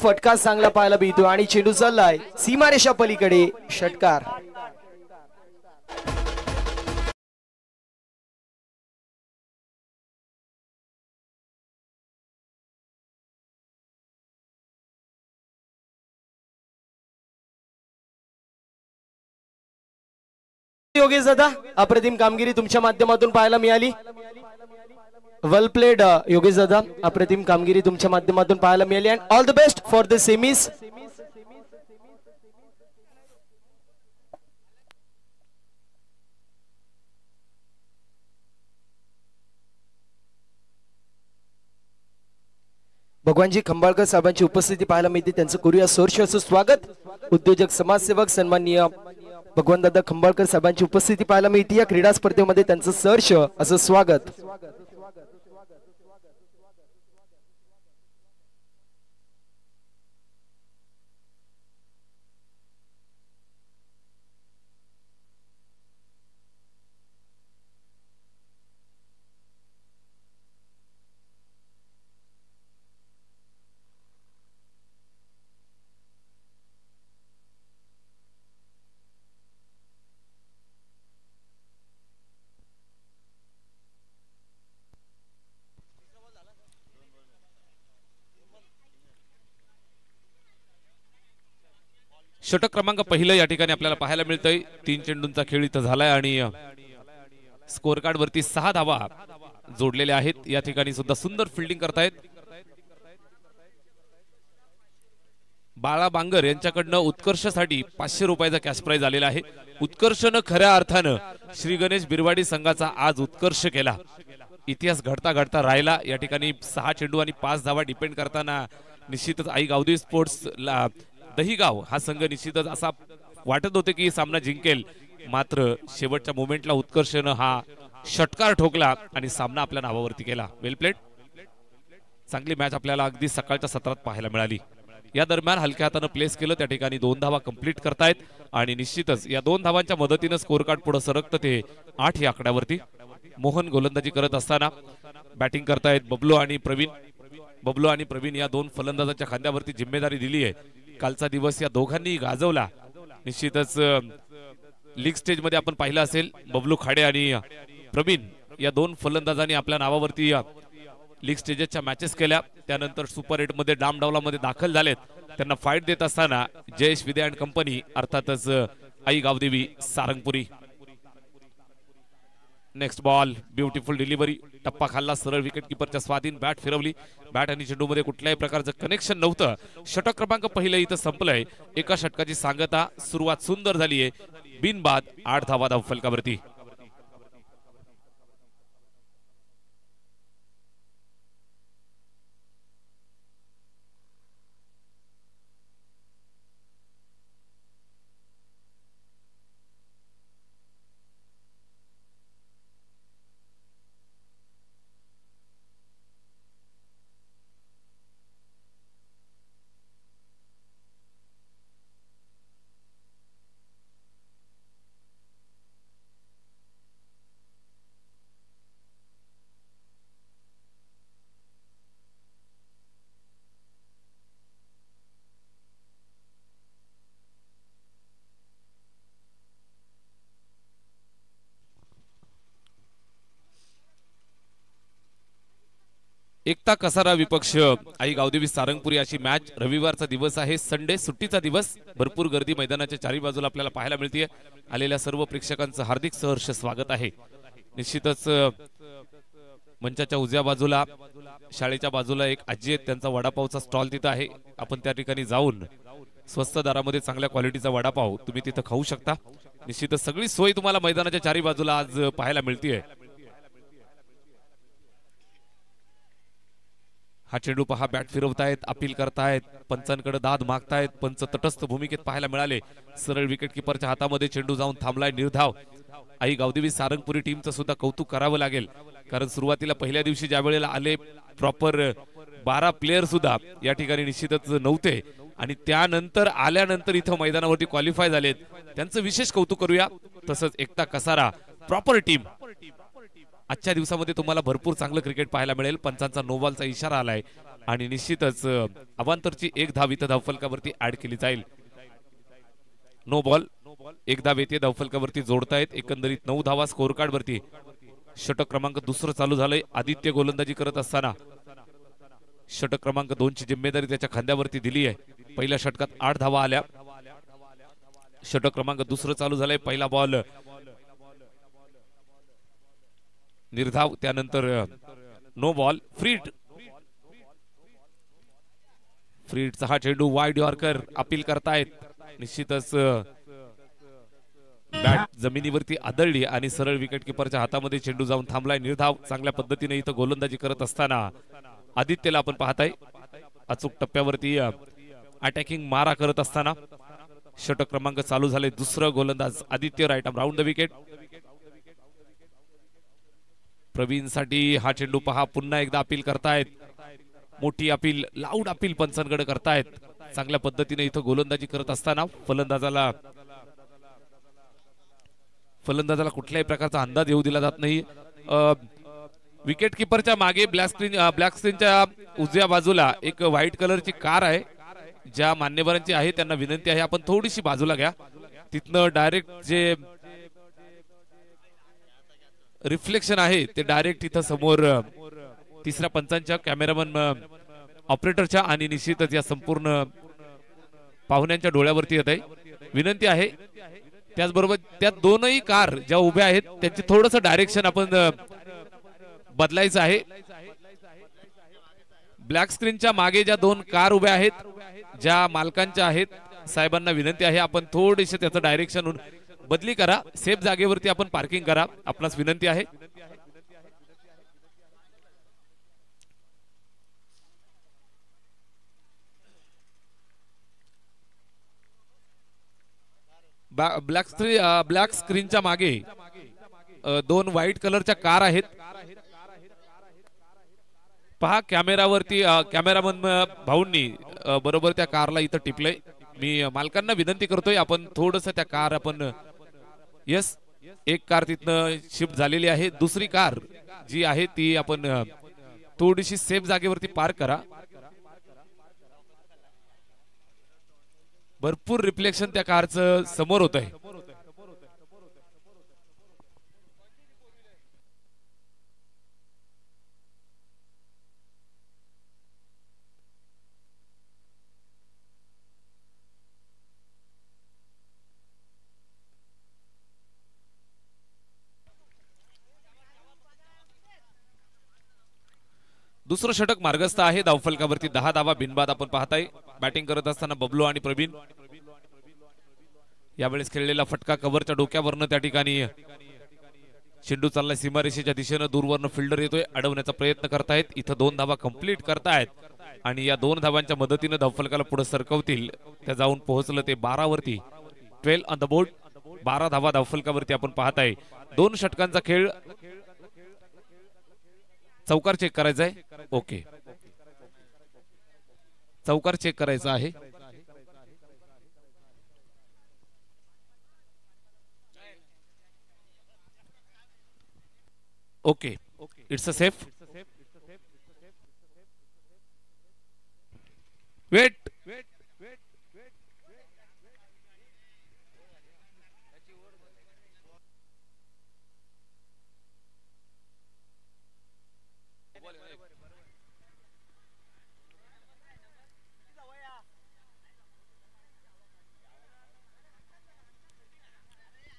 फटका चांगला पाहायला मिळतो आणि चेंडू चाललाय सीमारेषा पलीकडे षटकार। योगेश दादा अप्रतिम कामगिरी तुमच्या माध्यमातून पाहायला मिळाली। वेल प्लेड योगेश दादा, अप्रतिम कामगिरी तुमच्या माध्यमातून पाहायला मिळाली and all the best for the semis. Bhagwanji Khambalkar साहेबांची उपस्थिती पाहायला मिळते, त्यांचं करूया सहर्ष असं स्वागत। उद्योजक समाजसेवक सन्माननीय भगवानदादा खंबाळकर साहेबांची उपस्थिती पाहायला मिळते या क्रीडा स्पर्धेमध्ये, त्यांचं सहर्ष असं स्वागत। षटक क्रमांक पहिलं या ठिकाणी आपल्याला पाहायला मिळतंय। 3 चेंडूंचा खेळ इथं झालाय आणि स्कोअर कार्ड वरती 6 धावा जोडलेल्या आहेत। या ठिकाणी सुद्धा सुंदर फिल्डिंग करतायत बाळा बांगर यांच्याकडनं उत्कर्षसाठी 500 रुपयाचा कॅश प्राइज आलेला आहे। उत्कर्षनं खऱ्या अर्थानं श्री गणेश बिरवाडी संघाचा आज उत्कर्ष केला, इतिहास घडता घडता राहिला। या ठिकाणी 6 चेंडू आणि 5 धावा डिपेंड करताना निश्चितच आई गावदेवी स्पोर्ट्सला दहीगाव हा संघ निश्चितच असा वाटत होते की सामना जिंकेल, मात्र शेवटच्या मोमेंटला उत्कर्षनं हा षटकार ठोकला आणि सामना आपल्या नावावरती केला। वेल प्लेड, चांगली मॅच आपल्याला अगदी सकाळच्या सत्रात पाहायला मिळाली। या दरम्यान हलक्या हाताने प्लेस केलं, त्या ठिकाणी 2 धावा कंप्लीट करतायत आणि निश्चितच या 2 धावांच्या मदतीने स्कोअर कार्ड पुढे सरकतं ते 8 या आकड्यावरती। मोहन गोलंदाजी करत असताना बॅटिंग करतायत बबलू आणि प्रवीण। बबलू आणि प्रवीण या 2 फलंदाजांच्या खांद्यावरती जिम्मेदारी दिली आहे। कालचा दिवस या दोघांनी गाजवला। निश्चितच लीग स्टेज मध्ये आपण पाहिलं असेल, बबलू खाडे आणि प्रवीण या 2 फलंदाजांनी आपल्या नावावरती लीग स्टेजच्या मॅचेस केल्या, त्यानंतर सुपर 8 मध्ये डामडावलामध्ये दाखल झालेत। त्यांना फाईट देत असताना जयेश विदे अँड कंपनी अर्थातच आई Gavdevi Sarangpuri. Next ball, beautiful delivery, टप्पा खाल्ला, सरळ विकेट कीपरच्या स्वाधीन, बॅट फिरवली, बॅट आणि चेंडू मध्ये कुठल्याही प्रकारचं कनेक्शन नव्हतं। षटक क्रमांक पहिलं इथं संपलंय। एका षटकाची सांगता, सुरुवात सुंदर झाली आहे, बिनबाद 8 धावा धावफलकावरती। एकता कसारा विपक्ष आई गावदेवी सारंगपुरी अशी मॅच। रविवारचा दिवस आहे, संडे सुट्टीचा दिवस, भरपूर गर्दी मैदानाच्या चारी बाजूला आपल्याला पाहायला मिळते। आलेल्या सर्व प्रेक्षकांचं हार्दिक सहर्ष स्वागत आहे। निश्चितच मंचाच्या उजव्या बाजूला शाळेच्या बाजूला एक आजी आहेत, त्यांचा वडापावचा स्टॉल तिथं आहे। आपण त्या ठिकाणी जाऊन स्वस्त दरामध्ये चांगल्या क्वालिटीचा वडापाव तुम्ही तिथं खाऊ शकता। निश्चितच सगळी सोय तुम्हाला मैदानाच्या चारी बाजूला आज पाहायला मिळते। हा चेंडू पहा, बॅट फिरवतायत, अपील करतायत, पंचांकडे दाद मागतायत, पंच तटस्थ भूमिकेत पाहायला मिळाले। सरळ विकेट कीपरच्या हातामध्ये चेंडू जाऊन थांबलाय, निर्धाव। आई गावदेवी सारंगपुरी टीमचं सुद्धा कौतुक करावं लागेल, कारण सुरुवातीला पहिल्या दिवशी ज्या वेळेला आले प्रॉपर 12 प्लेयर सुद्धा या ठिकाणी निश्चितच नव्हते आणि त्यानंतर आल्यानंतर इथं मैदानावरती क्वालिफाय झालेत, त्यांचं विशेष कौतुक करूया। तसंच एकता कसारा प्रॉपर टीम आजच्या दिवसामध्ये तुम्हाला भरपूर चांगलं क्रिकेट पाहायला मिळेल. पंचांचा नो बॉलचा इशारा आलाय आणि निश्चितच अवांतरची एक धाव इथं धावफलकावरती ऍड केली जाईल. नो बॉल, एक धाव येते धावफलकावरती जोडतायत. एकंदरीत 9 धावा स्कोर कार्ड वरती. षटक क्रमांक दुसरं चालू झालंय. आदित्य गोलंदाजी करत असताना षटक क्रमांक 2 ची जिम्मेदारी त्याच्या खांद्यावरती दिली आहे. पहिल्या षटकात 8 धावा आल्या. षटक क्रमांक दुसरं चालू झालंय. पहिला बॉल निर्धाव, त्यानंतर नो बॉल. फ्रीडचा हा चेंडू वाईड यॉर्कर अपील करतायत. निश्चितच बॅट जमिनीवरती आदळली आणि सरळ विकेट किपरच्या हातामध्ये चेंडू जाऊन थांबलाय. निर्धाव. चांगल्या पद्धतीने इथं गोलंदाजी करत असताना आदित्यला आपण पाहताय अचूक टप्प्यावरती अटॅकिंग मारा करत असताना. षटक क्रमांक चालू झाले. दुसरं गोलंदाज Aditya right arm round the wicket. Praveen साठी हा चेंडू पहा. पुन्हा एकदा अपील करतायत. मोठी अपील, लाऊड अपील पंचांकडे करतायत. चांगल्या पद्धतीने इथं गोलंदाजी करत असताना फलंदाजाला कुठल्याही प्रकारचा अंदाज येऊ दिला जात नाही. विकेट किपरच्या मागे ब्लॅक स्क्रीनच्या उजव्या बाजूला एक व्हाईट कलरची कार आहे. ज्या मान्यवरांची आहे त्यांना विनंती आहे आपण थोडीशी बाजूला घ्या. तिथनं डायरेक्ट जे रिफ्लेक्शन आहे ते डायरेक्ट इथं समोर तिसऱ्या पंचांच्या कॅमेरामन ऑपरेटरच्या आणि निश्चितच या संपूर्ण पाहुण्यांच्या डोळ्यावरती येत आहे. विनंती आहे त्याचबरोबर त्या दोनही कार ज्या उभ्या आहेत त्यांची थोडंसं डायरेक्शन आपण बदलायचं आहे. ब्लॅक स्क्रीनच्या मागे ज्या 2 कार उभ्या आहेत ज्या मालकांच्या आहेत साहेबांना विनंती आहे आपण थोडेसे त्याचं डायरेक्शन बदली करा. सेफ जागेवरती आपण पार्किंग करा. आपणास विनंती आहे. ब्लॅक स्क्रीनच्या मागे 2 व्हाईट कलरच्या कार आहेत. पहा कॅमेरावरती कॅमेरामन भाऊंनी बरोबर त्या कारला इथं टिपलंय. मी मालकांना विनंती करतोय आपण थोडस त्या कार आपण यस एक कार तिथनं शिफ्ट झालेली आहे. दुसरी कार जी आहे ती आपण थोडीशी सेफ जागेवरती पार्क करा. भरपूर रिफ्लेक्शन त्या कारचं समोर होत आहे. दुसरं षटक मार्गस्थ आहे. धावफलकावरती 10 धावा बिनबाद आपण पाहताय. बॅटिंग करत असताना बबलू आणि प्रवीण. यावेळेस खेळलेला फटका कव्हरच्या डोक्यावरनं त्या ठिकाणी चेंडू चाललाय सीमारेषेच्या दिशेनं. दूरवरनं फिल्डर येतोय, अडवण्याचा प्रयत्न करतायत. इथं 2 धावा कंप्लीट करतायत आणि या 2 धावांच्या मदतीनं धावफलकाला पुढे सरकवतील. त्या जाऊन पोहोचलं ते 12 वरती. 12 ऑन द बोर्ड. 12 धावा धावफलकावरती आपण पाहताय. 2 षटकांचा खेळ. चौकार चेक करायचा आहे. ओके, चौकार चेक करायचा आहे. Okay, it's a safe. Wait.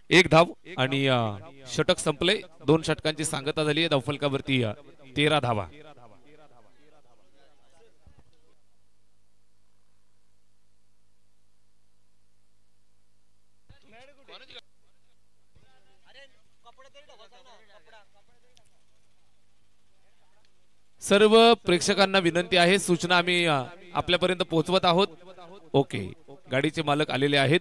एक धाव आणि षटक संपले. 2 षटकांची सांगता झाली आहे. धावफलकावरती 13 धावा. सर्व प्रेक्षकांना विनंती आहे, सूचना आम्ही आपल्यापर्यंत पोहोचवत आहोत. ओके, गाडीचे मालक आलेले आहेत.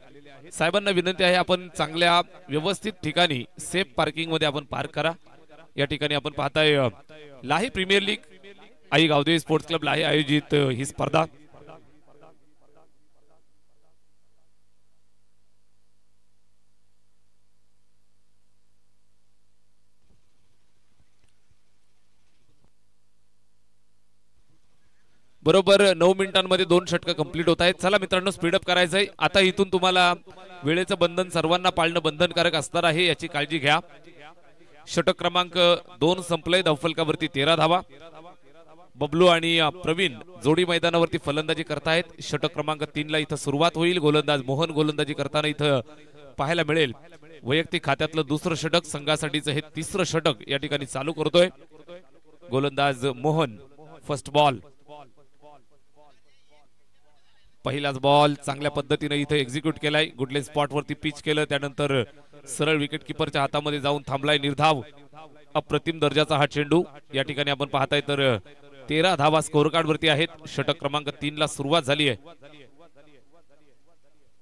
साहेबांना विनंती आहे आपण चांगल्या व्यवस्थित ठिकाणी सेफ पार्किंग मध्ये आपण पार्क करा. या ठिकाणी आपण पाहताय लाही प्रीमियर लीग आई गावदेवी स्पोर्ट्स क्लब लाही आयोजित ही स्पर्धा. बरोबर 9 मिनिटांमध्ये 2 षटकं कंप्लीट होत आहेत. चला मित्रांनो, स्पीडअप करायचंय. आता इथून तुम्हाला वेळेचं बंधन सर्वांना पाळणं बंधनकारक असणार आहे, याची काळजी घ्या. षटक क्रमांक 2 संपलंय. धावफलकावरती 13 धावा. बबलू आणि प्रवीण जोडी मैदानावरती फलंदाजी करतायत. षटक क्रमांक 3 ला इथं सुरुवात होईल. गोलंदाज मोहन गोलंदाजी करताना इथं पाहायला मिळेल. वैयक्तिक खात्यातलं दुसरं षटक, संघासाठीचं हे तिसरं षटक या ठिकाणी चालू करतोय गोलंदाज मोहन. फर्स्ट बॉल, पहिलाच बॉल चांगल्या पद्धतीने इथे एक्झिक्यूट केलाय. गुडलेन स्पॉट वरती पिच केलं, त्यानंतर सरळ विकेट किपरच्या हातामध्ये जाऊन थांबलाय. निर्धाव अप्रतिम दर्जाचा हा चेंडू या ठिकाणी आपण पाहताय. तर 13 धावा स्कोर कार्ड वरती आहेत. षटक क्रमांक 3 ला सुरुवात झाली आहे.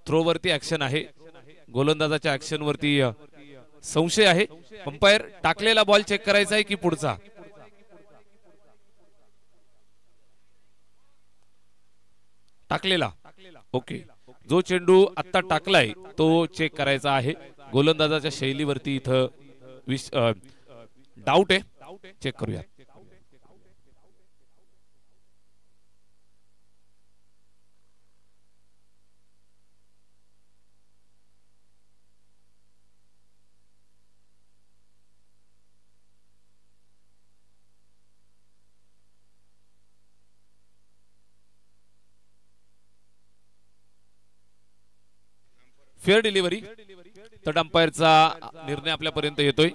थ्रो वरती ऍक्शन आहे. गोलंदाजाच्या ऍक्शन वरती संशय आहे. अंपायर टाकलेला बॉल चेक करायचा आहे की पुढचा? टाकलेला. ओके, जो चेंडू आता टाकलाय तो चेक करायचा आहे. गोलंदाजाच्या शैलीवरती इथं डाऊट आहे. चेक करूया. Fair delivery. तर अंपायरचा निर्णय आपल्यापर्यंत येतोय.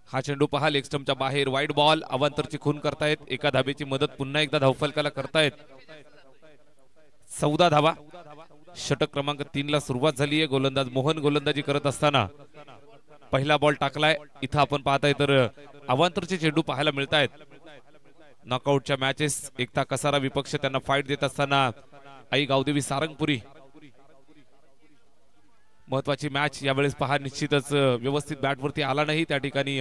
हा चेंडू पहा, लेग स्टंपच्या बाहेर. Wide ball. अवांतरची खून करतायत. एका धाबेची मदत पुन्हा एकदा धावफलकाला करतायत. 14 धावा. षटक क्रमांक 3 ला सुरुवात झाली आहे. गोलंदाज मोहन गोलंदाजी करत असताना पहिला बॉल टाकलाय. इथं आपण पाहताय तर अवांतरचे चेंडू पाहायला मिळत आहेत. नॉकआउटच्या मॅचेस एकता कसारा विपक्ष त्यांना फाईट देत असताना आई गावदेवी सारंगपुरी महत्वाची मॅच यावेळेस पहा. निश्चितच व्यवस्थित बॅटवरती आला नाही. त्या ठिकाणी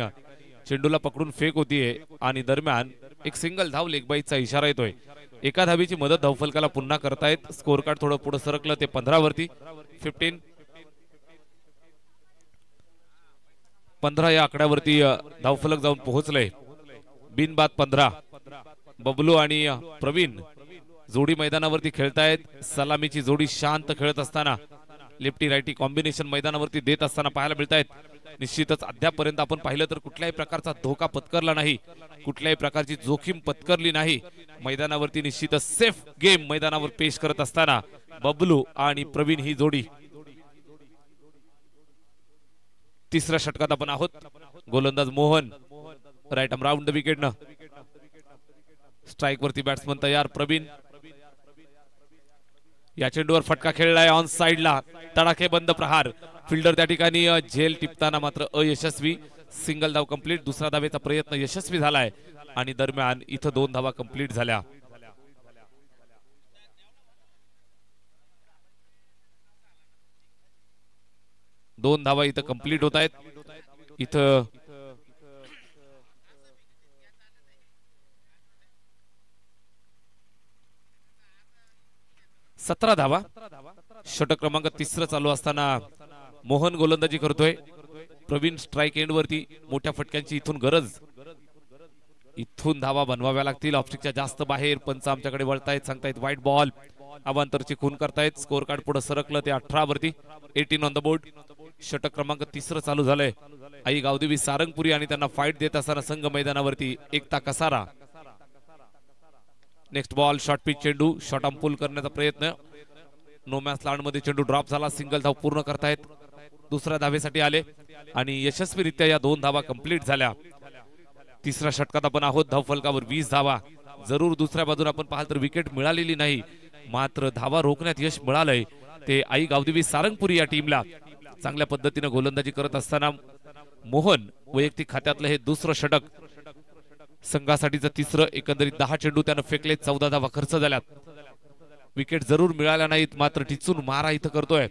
चेंडूला पकडून फेक होतीये आणि दरम्यान एक सिंगल धाव लेगबाईचा इशारा येतोय. एका धावीची मदत धावफलकाला पुन्हा करतायत. स्कोर कार्ड थोडं पुढे सरकलं ते 15 वरती. 15 या आकड्यावरती धावफलक जाऊन पोहोचलंय. बिनबाद 15. बबलू आणि प्रवीण जोडी मैदानावरती खेळतायत. सलामीची जोडी शांत खेळत असताना लेफ्टी रायटी कॉम्बिनेशन मैदानावरती देत असताना पाहायला मिळतायत. निश्चितच अद्यापर्यंत आपण पाहिलं तर कुठल्याही प्रकारचा धोका पत्करला नाही, कुठल्याही प्रकारची जोखीम पत्करली नाही. मैदानावरती निश्चितच सेफ गेम मैदानावर पेश करत असताना बबलू आणि प्रवीण ही जोडी. तिसऱ्या षटकात आपण आहोत. गोलंदाज Mohan right arm round the wicket न. स्ट्राइक वरती बॅट्समन तयार. प्रवीण या चेंडूवर फटका खेळलाय ऑन साइडला. तडाखे बंद प्रहार. फिल्डर त्या ठिकाणी झेल टिपताना मात्र अयशस्वी. सिंगल धाव कंप्लीट. दुसरा धावेचा प्रयत्न यशस्वी झालाय आणि दरम्यान इथं 2 धावा कंप्लीट झाल्या. दोन धावा इथं कंप्लीट होत आहेत. इथं 17 धावा. षटक क्रमांक 3 चालू असताना मोहन गोलंदाजी करतोय. प्रवीण स्ट्राइक एंड वरती. मोठ्या फटक्यांची इथून गरज. इथून धावा बनवाव्या लागतील. ऑफस्टिकच्या जास्त बाहेर. पंच आमच्याकडे वळतायत, सांगतायत वाईट बॉल. अवांतरची खून करतायत. स्कोर कार्ड पुढे सरकलं ते 18 वरती. 18 ऑन द बोर्ड. षटक क्रमांक 3 चालू झालंय. आई गावदेवी सारंगपुरी आणि त्यांना फाईट देत असताना संघ मैदानावरती Ekta Kasara. Next ball. Short pitch चेंडू. शॉर्ट आर्म पुल करण्याचा प्रयत्न. नो मॅच लँड मध्ये चेंडू ड्रॉप झाला. सिंगल धाव पूर्ण करतायत. दुसऱ्या धावेसाठी आले आणि यशस्वीरित्या या 2 धावा कंप्लीट झाल्या. तिसऱ्या षटकात आपण आहोत. धावफलकावर 20 धावा. जरूर दुसऱ्या बाजूने आपण पाहाल तर विकेट मिळालेली नाही, मात्र धावा रोखण्यात यश मिळालंय ते आई गावदेवी सारंगपुरी या टीमला. चांगल्या पद्धतीने गोलंदाजी करत असताना मोहन वैयक्तिक खात्यातलं हे दुसरं षटक. संघासाठीचं तिसरं. एकंदरीत 10 चेंडू त्यानं फेकले. 14 धावा खर्च झाल्यात. विकेट जरूर मिळाल्या नाहीत, मात्र टिचून मारा इथं करतोय.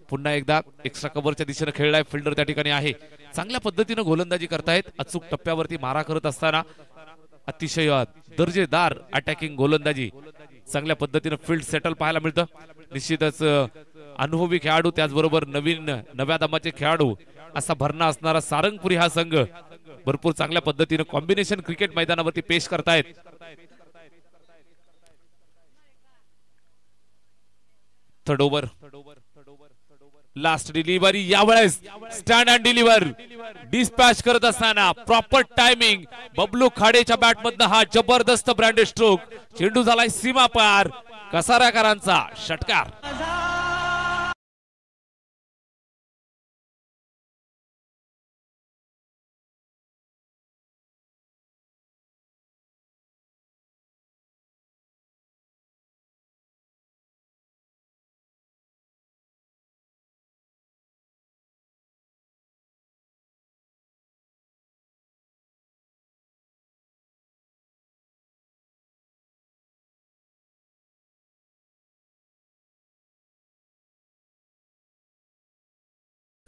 पुन्हा एकदा एक्स्ट्रा कव्हरच्या दिशेने खेळलाय. फिल्डर त्या ठिकाणी आहे. चांगल्या पद्धतीने गोलंदाजी करतायत. अचूक टप्प्यावरती मारा करत असताना अतिशय दर्जेदार अटॅकिंग गोलंदाजी. चांगल्या पद्धतीने फील्ड सेटल पाहायला मिळतं. निश्चितच अनुभवी खेळाडू त्याचबरोबर नव्या दमाचे खेळाडू असा भरणा असणारा सारंगपुरी हा संघ भरपूर चांगल्या पद्धतीने कॉम्बिनेशन क्रिकेट मैदानावरती पेश करतायत. थर्ड ओव्हर लास्ट डिलिव्हरी यावेळेस स्टँड अँड डिलिव्हर डिस्पॅच करत असताना प्रॉपर टायमिंग बबलू खाडेच्या बॅट मधनं हा जबरदस्त ब्रँडेड स्ट्रोक. चेंडू झालाय सीमा पार. कसाऱ्याकरांचा षटकार.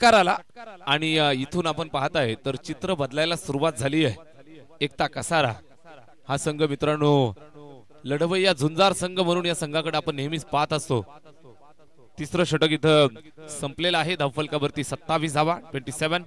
आणि इथून आपण पाहताय तर चित्र बदलायला सुरुवात झाली आहे. एकता कसारा हा संघ मित्रांनो लढवय्या झुंजार संघ म्हणून या संघाकडे आपण नेहमीच पाहत असतो. तिसरं षटक इथं संपलेलं आहे. धावफलकावरती 27 धावा 27.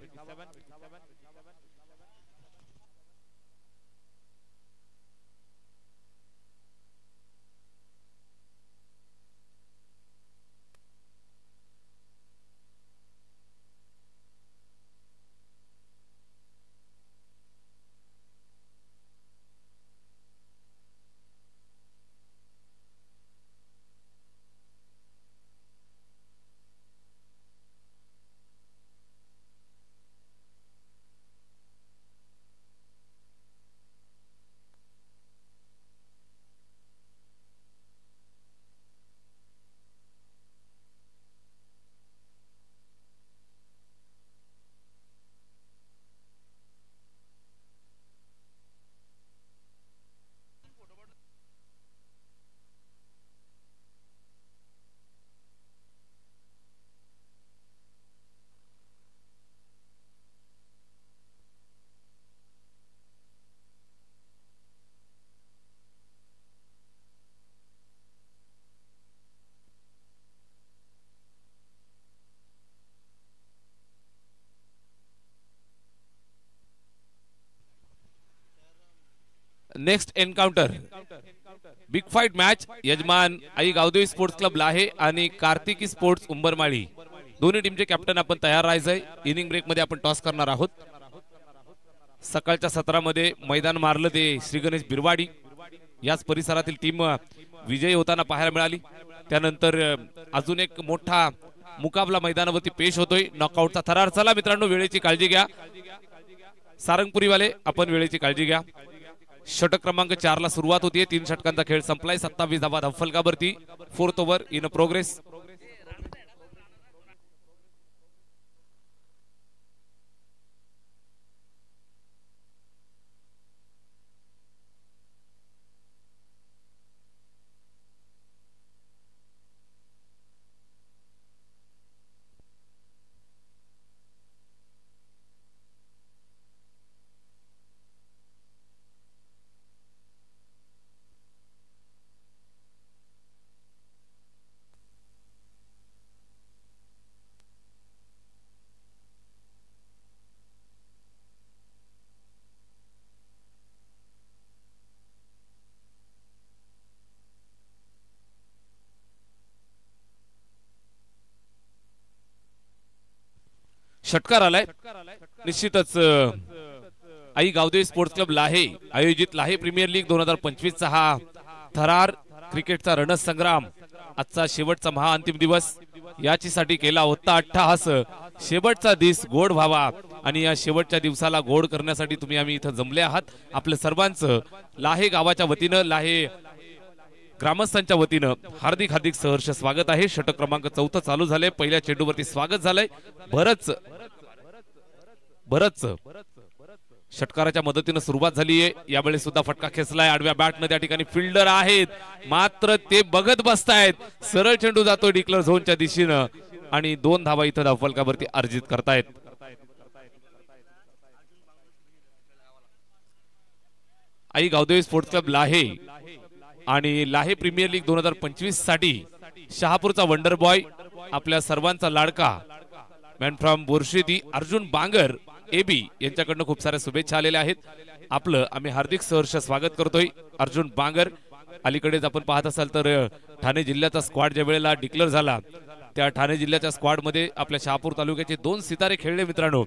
Next encounter big fight match. यजमान आई गावदेवी स्पोर्ट्स क्लब लाहे आणि कार्तिकी स्पोर्ट्स उंबरमाळी दोन्ही टीमचे कॅप्टन आपण तयार राहायचंय. इनिंग ब्रेक मध्ये आपण टॉस करणार आहोत. सकाळच्या सत्रामध्ये मैदान मारलं ते श्री गणेश बिरवाडी याच परिसरातील टीम विजयी होताना पाहायला मिळाली. त्यानंतर अजून एक मोठा मुकाबला मैदानावरती पेश होतोय. नॉकआउटचा थरार. चला मित्रांनो वेळेची काळजी घ्या. सारंगपुरीवाले आपण वेळेची काळजी घ्या. षटक क्रमांक 4 ला सुरुवात होतीये. 3 षटकांचा खेळ संपलाय. 27 धावा धावफलकावरती. Fourth over in progress. षटकार आलाय. निश्चितच आई गावदेवी स्पोर्ट्स क्लब लाहे आयोजित लाहे प्रीमियर लीग 2025 चा हा थरार क्रिकेटचा रणसंग्राम आजचा शेवटचा महाअंतिम दिवस. याचीसाठी केला होता अट्टहास. शेवटचा दिवस गोड व्हावा आणि या शेवटच्या दिवसाला गोड करण्यासाठी तुम्ही आम्ही इथं जमले आहात. आपल्या सर्वांचं लाहे गावाच्या वतीनं लाहे ग्रामस्थांच्या वतीनं हार्दिक हार्दिक सहर्ष स्वागत आहे. षटक क्रमांक 4 चालू झाले. पहिल्या चेंडूवरती स्वागत झालंय. बरच षटकाराच्या मदतीने सुरुवात झालीये. यावेळी सुद्धा फटका खेचलाय. आडव्या बॅटनं त्या ठिकाणी फिल्डर आहेत मात्र ते बघत बसतायत. सरळ चेंडू जातोय डिक्लेअर झोनच्या दिशेनं आणि 2 धावा इथं धावफलकावरती अर्जित करतायत. आई गावदेवी स्पोर्ट्स क्लब लाहे आणि लाहे प्रीमियर लीग 2025 साठी शहापूरचा वंडर बॉय आपल्या सर्वांचा लाडका man from Borsheti Arjun Bangar AB यांच्याकडनं खूप साऱ्या शुभेच्छा आलेल्या आहेत. आपलं आम्ही हार्दिक सहर्ष स्वागत करतोय अर्जुन बांगर. अलीकडेच आपण पाहत असाल तर ठाणे जिल्ह्याचा स्क्वॉड ज्या वेळेला डिक्लेअर झाला त्या ठाणे जिल्ह्याच्या स्क्वॉड मध्ये आपल्या शहापूर तालुक्याचे 2 सितारे खेळले मित्रांनो.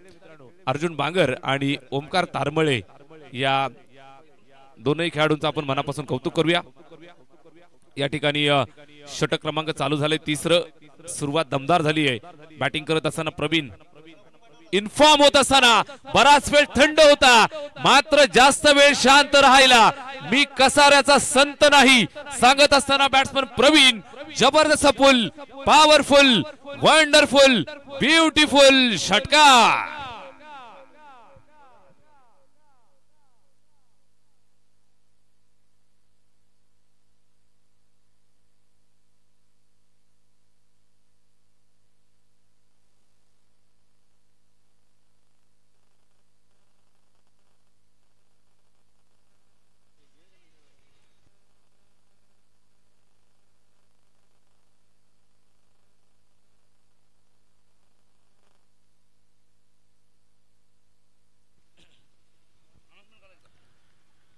अर्जुन बांगर आणि ओमकार तारमळे या दोनही खेळाडूंचं आपण मनापासून कौतुक करूया. या ठिकाणी षटक क्रमांक चालू झाले. तिसरं सुरुवात दमदार झाली आहे. बॅटिंग करत असताना प्रवीण इन्फॉर्म होत असताना बराच वेळ थंड होता मात्र जास्त वेळ शांत राहिला. मी कसाऱ्याचा संत नाही सांगत असताना बॅट्समन प्रवीण जबरदस्त फुल पॉवरफुल वंडरफुल ब्युटिफुल षटकार.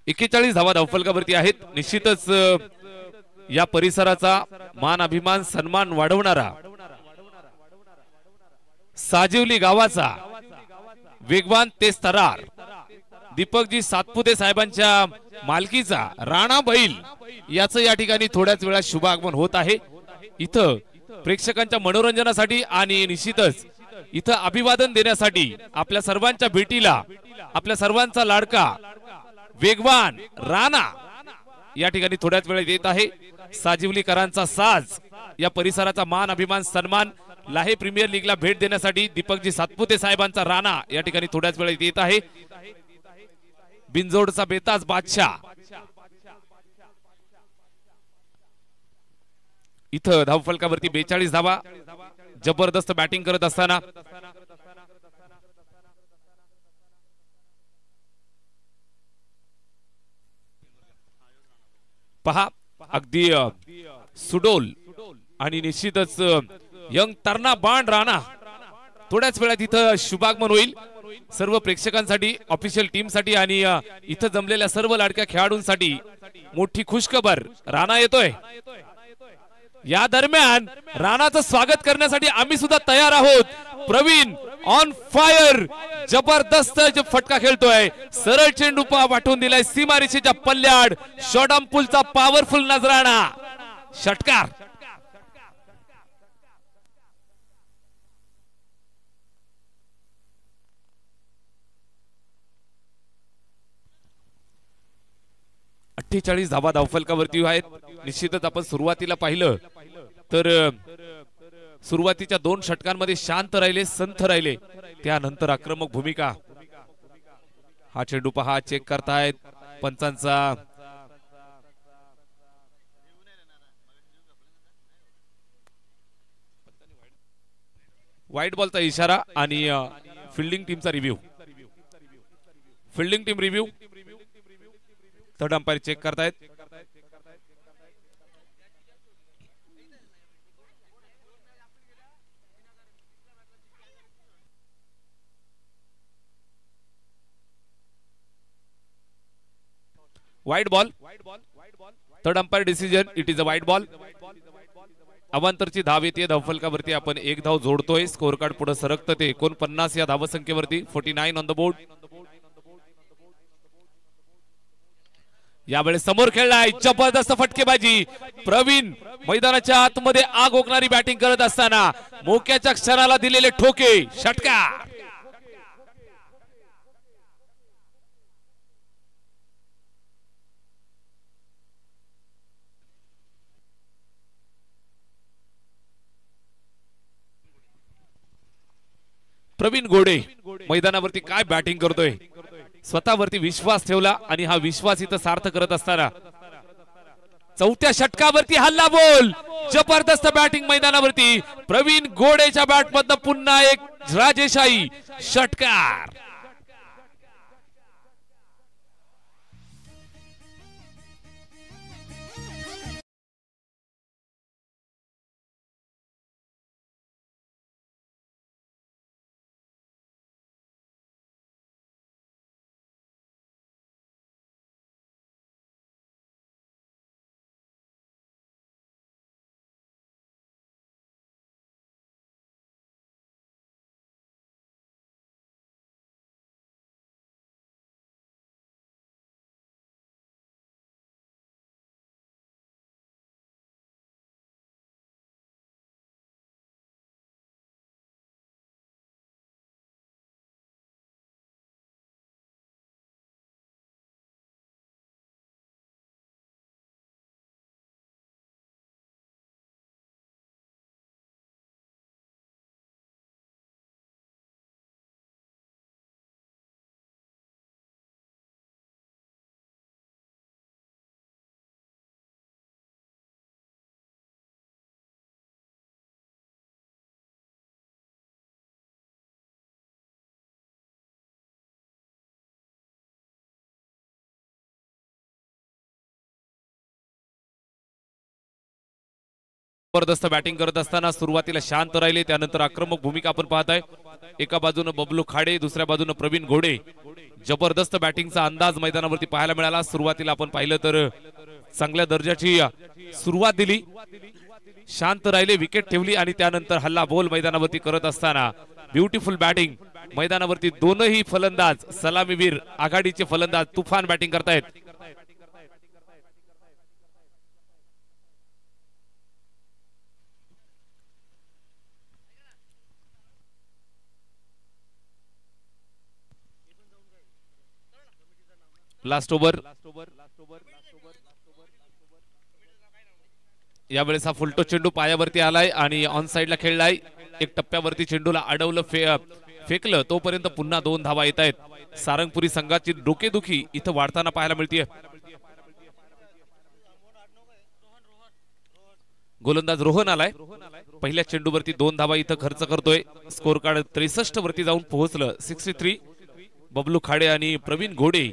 एक्केचाळीस धावा धावफलकावरती आहेत. निश्चितच या परिसराचा मान अभिमान सन्मान वाढवणारा साजिवली गावाचा वेगवान तेज तरार दीपकजी सातपुते साहेबांच्या मालकीचा राणा बैल याचं या ठिकाणी थोड्याच वेळात शुभ आगमन होत आहे. इथं प्रेक्षकांच्या मनोरंजनासाठी आणि निश्चितच इथं अभिवादन देण्यासाठी आपल्या सर्वांच्या भेटीला आपल्या सर्वांचा लाडका वेगवान राणा या ठिकाणी थोड्याच वेळात येत आहे. साजिवलीकरांचा साज या परिसराचा मान अभिमान सन्मान लाहे प्रीमियर लीगला भेट देण्यासाठी दीपकजी सातपुते साहेबांचा राणा या ठिकाणी थोड्याच वेळात येत आहे. बिनजोडचा बेताज बादशाह इथं धावफलकावरती 42 धावा. जबरदस्त बॅटिंग करत असताना पहा अगदी सुडोल आणि निश्चितच यंग तरणा बाण राणा थोड्याच वेळात इथं शुभागमन होईल. सर्व प्रेक्षकांसाठी ऑफिशियल टीम साठी आणि इथं जमलेल्या सर्व लाडक्या खेळाडूंसाठी मोठी खुशखबर राणा येतोय. या दरम्यान राणाचं स्वागत करण्यासाठी आम्ही सुद्धा तयार आहोत. प्रवीण ऑन फायर जबरदस्त फटका खेळतोय. सरळ चेंडू पाठवून दिलाय सीमारेषेच्या पल्ल्याड. शॉर्टम पुलचा पॉवरफुल नजराणा षटकार. धावा धावफलकावरती आहेत. निश्चितच आपण सुरुवातीला पाहिलं तर सुरुवातीच्या 2 षटकांमध्ये शांत राहिले संथ राहिले. त्यानंतर आक्रमक भूमिका. हा चेंडू पहा चेक करतायत पंचांचा व्हाईट बॉलचा इशारा आणि फिल्डिंग टीमचा रिव्ह्यू. Fielding team review third umpire check करतायत. White ball third umpire decision it is a white ball. अवांतरची धाव येते धावफलकावरती. आपण 1 धाव जोडतोय. स्कोर कार्ड पुढे सरकतं ते 49 या धावसंख्येवरती. 49 ऑन द बोर्ड. यावेळेस समोर खेळलाय जबरदस्त फटकेबाजी. प्रवीण मैदानाच्या आतमध्ये आग ओकणारी बॅटिंग करत असताना मोक्याच्या क्षणाला दिलेले ठोके षटकार. प्रवीण गोडे मैदानावरती काय बॅटिंग करतोय. स्वतःवरती विश्वास ठेवला आणि हा विश्वास इथं सार्थ करत असताना 4थ्या षटकावरती हल्ला बोल. जबरदस्त बॅटिंग मैदानावरती. प्रवीण गोडेच्या बॅटमधनं पुन्हा एक राजेशाही षटकार. जबरदस्त बॅटिंग करत असताना सुरुवातीला शांत राहिले, त्यानंतर आक्रमक भूमिका आपण पाहताय. एका बाजूने बबलू खाडे, दुसऱ्या बाजूने प्रवीण घोडे. जबरदस्त बॅटिंगचा अंदाज मैदानावरती पाहायला मिळाला. सुरुवातीला आपण पाहिलं तर चांगल्या दर्जाची सुरुवात दिली, शांत राहिले, विकेट ठेवली आणि त्यानंतर हल्ला बोल मैदानावरती करत असताना ब्युटिफुल बॅटिंग मैदानावरती. दोनही फलंदाज सलामीवीर आघाडीचे फलंदाज तुफान बॅटिंग करतायत. Last over. यावेळेस हा फुलटो चेंडू पायावरती आलाय आणि ऑन साइडला खेळलाय. एक टप्प्यावरती चेंडूला अडवलं, फेकलं, तोपर्यंत पुन्हा 2 धावा येत आहेत. सारंगपुरी संघाची डोकेदुखी इथं वाढताना पाहायला मिळते. गोलंदाज रोहन आलाय. पहिल्या चेंडूवरती 2 धावा इथं खर्च करतोय. स्कोर कार्ड 63 वरती जाऊन पोहोचलं. 63. बबलू खाडे आणि प्रवीण घोडे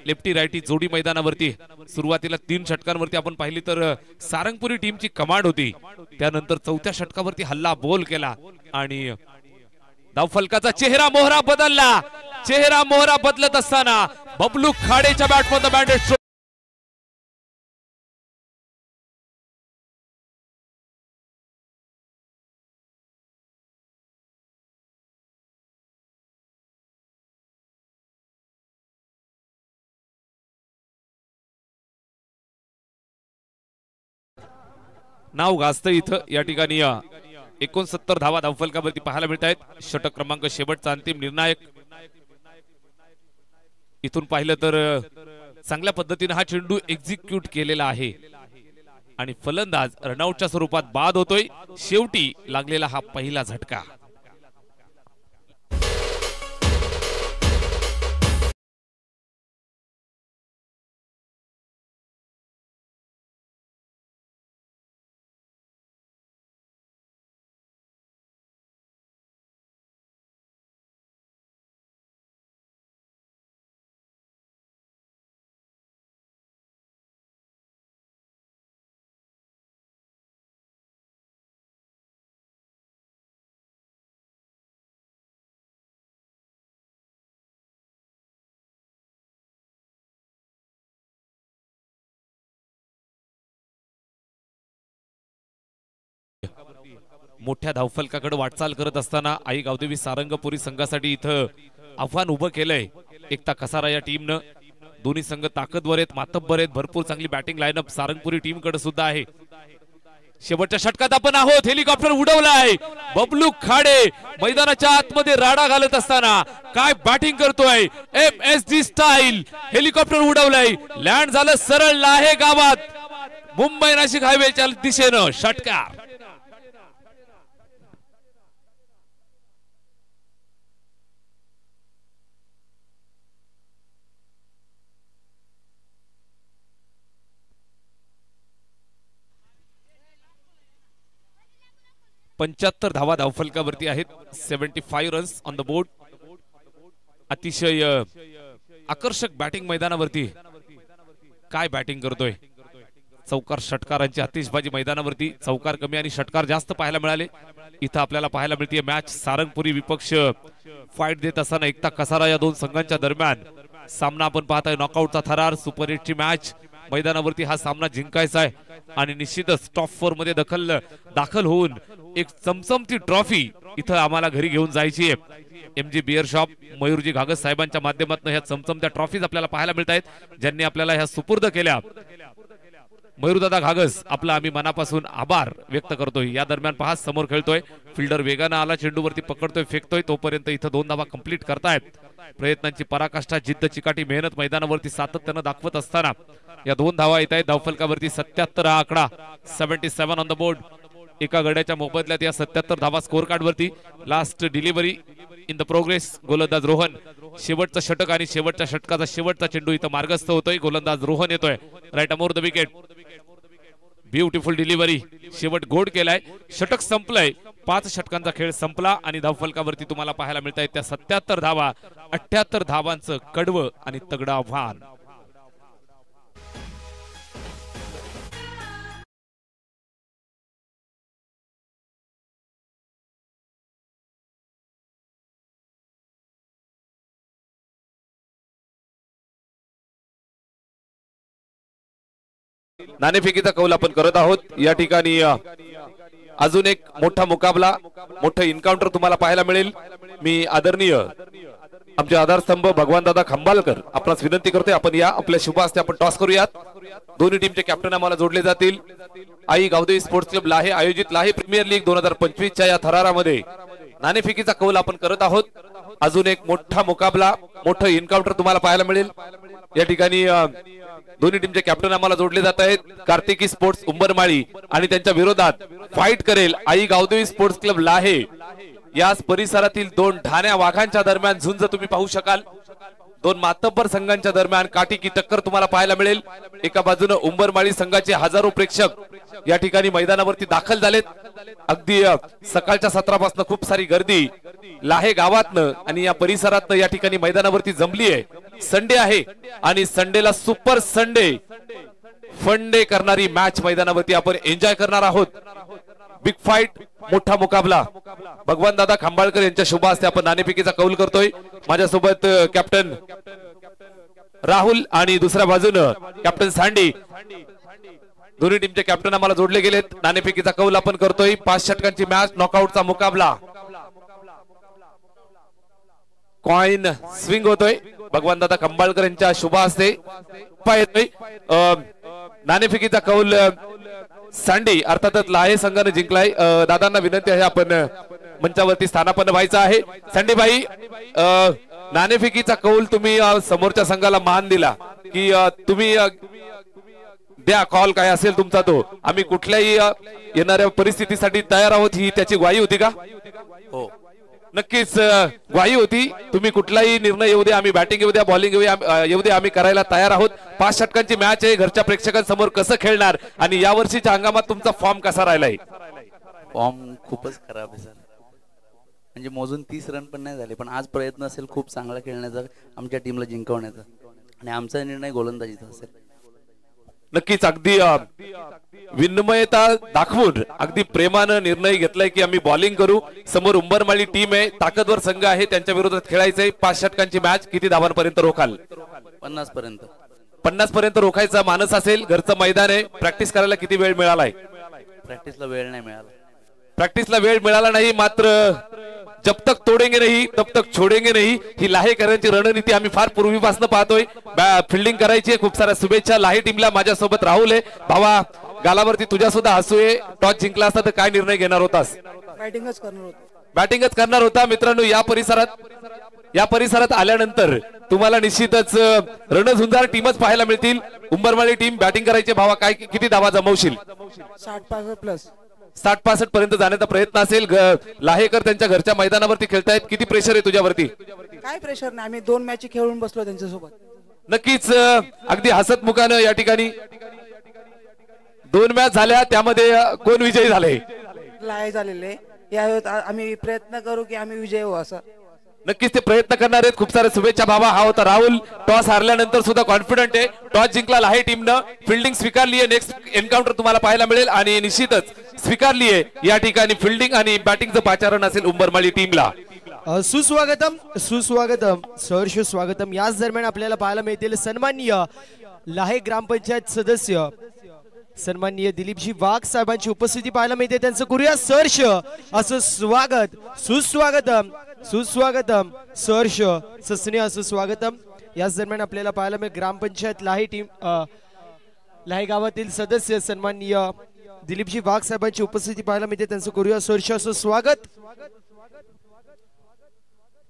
लेफ्टी रायटी जोडी मैदानावरती. सुरुवातीला 3 षटकांवरती आपण पाहिली तर सारंगपुरी टीमची कमांड होती. त्यानंतर 4थ्या षटकावरती हल्ला बोल केला आणि धावफलकाचा चेहरा मोहरा बदलला. चेहरा मोहरा बदलत असताना बबलू खाडेच्या बॅटमधून बँडेज नाव गाजतं इथं. या ठिकाणी 69 धावा धावफलकावरती पाहायला मिळत आहेत. षटक क्रमांक शेवटचा अंतिम निर्णायक. इथून पाहिलं तर चांगल्या पद्धतीने हा चेंडू एक्झिक्यूट केलेला आहे आणि फलंदाज रनआउटच्या स्वरूपात बाद होतोय. शेवटी लागलेला हा पहिला झटका. मोठ्या धावफलकाकडे वाटचाल करत असताना आई गावदेवी सारंगपुरी संघासाठी इथं आव्हान उभं केलंय एकता कसारा या टीमनं. दोन्ही संघ ताकदवर आहेत, मातब्बर आहेत. भरपूर चांगली बॅटिंग लाईनअप सारंगपुरी टीम कडे सुद्धा आहे. शेवटच्या षटकात आपण आहोत. हेलिकॉप्टर उडवलाय. बबलू खाडे मैदानाच्या आतमध्ये राडा घालत असताना काय बॅटिंग करतोय. MSG स्टाईल हेलिकॉप्टर उडवलंय. लँड झालं सरळ लाहे गावात. मुंबई नाशिक हायवेच्या दिशेनं षटकार. पंच्याहत्तर धावा धावफलकावरती आहेत. 75 रन्स ऑन द बोर्ड. अतिशय आकर्षक बॅटिंग मैदानावरती. काय बॅटिंग करतोय. चौकार षटकारांची आतिषबाजी मैदानावरती. चौकार कमी आणि षटकार जास्त पाहायला मिळाले. इथं आपल्याला पाहायला मिळते मॅच सारंगपुरी विपक्ष फाईट देत असताना एकता कसारा या दोन संघांच्या दरम्यान सामना आपण पाहताय. नॉकआउटचा थरार. सुपर 8 ची मॅच मैदानावरती हा सामना जिंकायचा आहे आणि निश्चितच टॉप 4 मध्ये दाखल होऊन एक चमचमती ट्रॉफी इथं आम्हाला घरी घेऊन जायची आहे. MG बियर शॉप मयूरजी घागस साहेबांच्या माध्यमातून ह्या चमचमत्या ट्रॉफीज आपल्याला पाहायला मिळत आहेत, ज्यांनी आपल्याला ह्या सुपूर्द केल्या. मयूरदादा घागस आपला आम्ही मनापासून आभार व्यक्त करतोय. या दरम्यान पहा समोर खेळतोय फिल्डर. वेगानं आला, चेंडूवरती पकडतोय, फेकतोय. तोपर्यंत इथं 2 धावा कंप्लीट करतायत. प्रयत्नांची पराकाष्ठा, जिद्द, चिकाटी, मेहनत मैदानावरती सातत्यानं दाखवत असताना या 2 धावा येत आहेत. धावफलकावरती 77 हा आकडा. 77 ऑन द बोर्ड. एका गड्याच्या मोबदल्यात या 77 धावा स्कोर कार्ड वरती. Last delivery in the progress. गोलंदाज रोहन. शेवटचं षटक आणि शेवटच्या षटकाचा शेवटचा चेंडू इथं मार्गस्थ होतोय. गोलंदाज रोहन येतोय राईट अमोर द विकेट. Beautiful delivery. शेवट गोड केलाय. षटक संपलंय. 5 षटकांचा खेळ संपला आणि धावफलकावरती तुम्हाला पाहायला मिळत आहेत त्या 77 धावा. 78 धावांचं कडवं आणि तगडं आव्हान. नाणेफेकीचा कौल आपण करत आहोत। या ठिकाणी अजून एक मोठा मुकाबला, मोठं एन्काउंटर तुम्हाला पाहायला मिळेल। मी आदरणीय आमचे आधारस्तंभ भगवान दादा खंबालकर आपणास विनंती करतोय, आपण या आपल्या शुभ हस्ते आपण टॉस करूयात। दोन्ही टीमचे कॅप्टन आम्हाला जोडले जातील। आई गावदेवी स्पोर्ट्स क्लब लाहे आयोजित लाहे प्रीमियर लीग 2025 च्या या थरारामध्ये नाणेफेकीचा कौल आपण करत आहोत। अजून एक मोठा मुकाबला, मोठं एन्काउंटर तुम्हाला पाहायला मिळेल। या ठिकाणी दोन्ही टीमचे कॅप्टन आम्हाला जोडले जात आहेत। कार्तिकी स्पोर्ट्स उंबरमाळी आणि त्यांच्या विरोधात फाईट करेल आई गावदेवी स्पोर्ट्स क्लब लाहे। याच परिसरातील दोन ठाण्या वाघांच्या दरम्यान झुंज तुम्ही पाहू शकाल। दोन मातब्बर संघांच्या दरम्यान काटिकी टक्कर तुम्हाला पाहायला मिळेल। एका बाजूने उंबरमाळी संघाचे हजारो प्रेक्षक या ठिकाणी मैदानावरती दाखल झालेत। अगदी सकाळच्या सत्रापासून खूप सारी गर्दी लाहे गावातनं आणि या परिसरातनं या ठिकाणी मैदानावरती जमली आहे। संडे आहे आणि संडेला सुपर संडे फंडे करणारी मॅच मैदानावरती आपण एन्जॉय करणार आहोत। बिग फाईट, मोठा मुकाबला भगवान दादा खंबाळकर यांच्या शुभ हस्ते आपण नाणेफेकीचा कौल करतोय। माझ्यासोबत कॅप्टन राहुल आणि दुसऱ्या बाजूनं कॅप्टन सांडी, दोन्ही टीमचे कॅप्टन आम्हाला जोडले गेलेत। नाणेफेकीचा कौल आपण करतोय। 5 षटकांची मॅच, नॉकआउटचा मुकाबला, कॉइन स्विंग होतोय भगवान दादा खंबाळकर यांच्या शुभ हस्ते। नाणेफेकीचा कौल सांडी अर्थातच लाहे संघाने जिंकलाय। दादांना विनंती आहे आपण मंचावरती स्थानापन्न व्हायचं आहे। सांडी भाई, नाणेफेकीचा कौल तुम्ही समोरच्या संघाला मान दिला की तुम्ही द्या कॉल काय असेल तुमचा तो, आम्ही कुठल्याही येणाऱ्या परिस्थितीसाठी तयार आहोत, ही त्याची ग्वाही होती का? हो नक्कीच ग्वाही होती। तुम्ही कुठलाही निर्णय येऊ दे, आम्ही बॅटिंग येऊ द्या बॉलिंग येऊ दे, आम्ही करायला तयार आहोत। 5 षटकांची मॅच आहे, घरच्या प्रेक्षकांसमोर कसं खेळणार आणि या वर्षीच्या हंगामात तुमचा फॉर्म कसा राहिलाय? फॉर्म खूपच खराब आहे सर, म्हणजे मोजून 30 रन पण नाही झाले, पण आज प्रयत्न असेल खूप चांगला खेळण्याचा, आमच्या टीमला जिंकवण्याचा आणि आमचा निर्णय गोलंदाजीचा असेल। नक्कीच अगदी विनम्रता दाखवून अगदी प्रेमानं निर्णय घेतलाय की आम्ही बॉलिंग करू। समोर उंबरमाळी टीम आहे, ताकदवर संघ आहे, त्यांच्या विरोधात खेळायचंय। 5 षटकांची मॅच, किती धावांपर्यंत रोखाल? 50 पर्यंत। 50 पर्यंत रोखायचा मानस असेल। घरचं मैदान आहे, प्रॅक्टिस करायला किती वेळ मिळालाय? प्रॅक्टिसला वेळ नाही मिळाला। प्रॅक्टिसला वेळ मिळाला नाही, मात्र जब तक तोडेंगे नहीं तब तक छोडेंगे नहीं ही लाहेकरांची रणनीती आम्ही फार पूर्वीपासून पाहतोय। फिल्डिंग करायची, खूप साऱ्या शुभेच्छा लाहे टीमला। माझ्यासोबत राहुल आहे। भावा, गालावरती तुझ्या सुद्धा हसू आहे। टॉस जिंकला असता तर काय निर्णय घेणार होतास? बॅटिंगच करणार होतो। बॅटिंगच करणार होता। मित्रांनो, या परिसरात आल्यानंतर तुम्हाला निश्चितच रणझुंजार टीमच पाहायला मिळतील। उंबरमाळी टीम बॅटिंग करायची। भावा, काय किती धावा जमवशील? 60-65 प्लस। 60-65 पर्यंत जाण्याचा प्रयत्न असेल। लाहेकर त्यांच्या घरच्या मैदानावरती खेळतायत, किती प्रेशर आहे तुझ्यावरती? काय प्रेशर नाही, आम्ही 2 मॅच खेळून बसलो त्यांच्यासोबत। नक्कीच अगदी हसतमुखानं या ठिकाणी 2 मॅच झाल्या, त्यामध्ये कोण विजयी झाले? लाहे झालेले। यावेळेस आम्ही प्रयत्न करू की आम्ही विजय होऊ असं। नक्कीच ते प्रयत्न करणार आहेत। खूप साऱ्या शुभेच्छा भावा। हा होता राहुल, टॉस हारल्यानंतर सुद्धा कॉन्फिडंट आहे। टॉस जिंकला लाहे टीमनं, फिल्डिंग स्वीकारली आहे। नेक्स्ट एन्काउंटर तुम्हाला पाहायला मिळेल आणि निश्चितच स्वीकारली आहे या ठिकाणी फिल्डिंग आणि बॅटिंगचं पाचारण असेल उंबरमाळी टीमला। सुस्वागतम सुस्वागतम सहर्ष स्वागतम। याच दरम्यान आपल्याला पाहायला मिळतील सन्माननीय लाहे ग्रामपंचायत सदस्य सन्माननीय दिलीपजी वाघ साहेबांची उपस्थिती पाहायला मिळते। त्यांचं करूया सहर्ष असं स्वागत। सुस्वागतम सुस्वागतम सहर्ष सस्ने असं स्वागतम। याच दरम्यान आपल्याला पाहायला मिळेल ग्रामपंचायत लाहे टीम लाहे गावातील सदस्य सन्माननीय दिलीपजी वाघ साहेबांची उपस्थिती पाहायला मिळते। त्यांचं करूया सहर्ष असं स्वागत।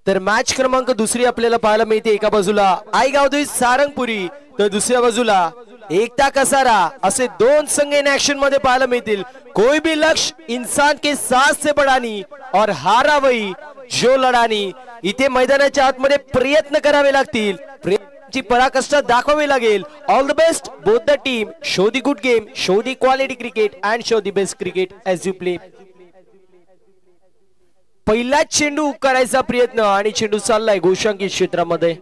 तर मॅच क्रमांक 2 आपल्याला पाहायला मिळते। एका बाजूला आई गावदेवी सारंगपुरी तर दुसऱ्या बाजूला एकता कसारा असे 2 संघ इन एक्शन मध्ये पाहायला मिळतील। कोई भी लक्ष्य इंसान के साथ से बढ़ानी और हारा वही जो लढानी। इथे मैदानाच्या आतमध्ये प्रयत्न करावे लागतील, प्रयत्नाची पराकाष्ठा दाखवावी लागेल। All the best both the team. Show the good game, show the quality cricket and show the best cricket as you play. पहिला चेंडू करायचा प्रयत्न आणि चेंडू चाललाय गोशांकित क्षेत्रामध्ये।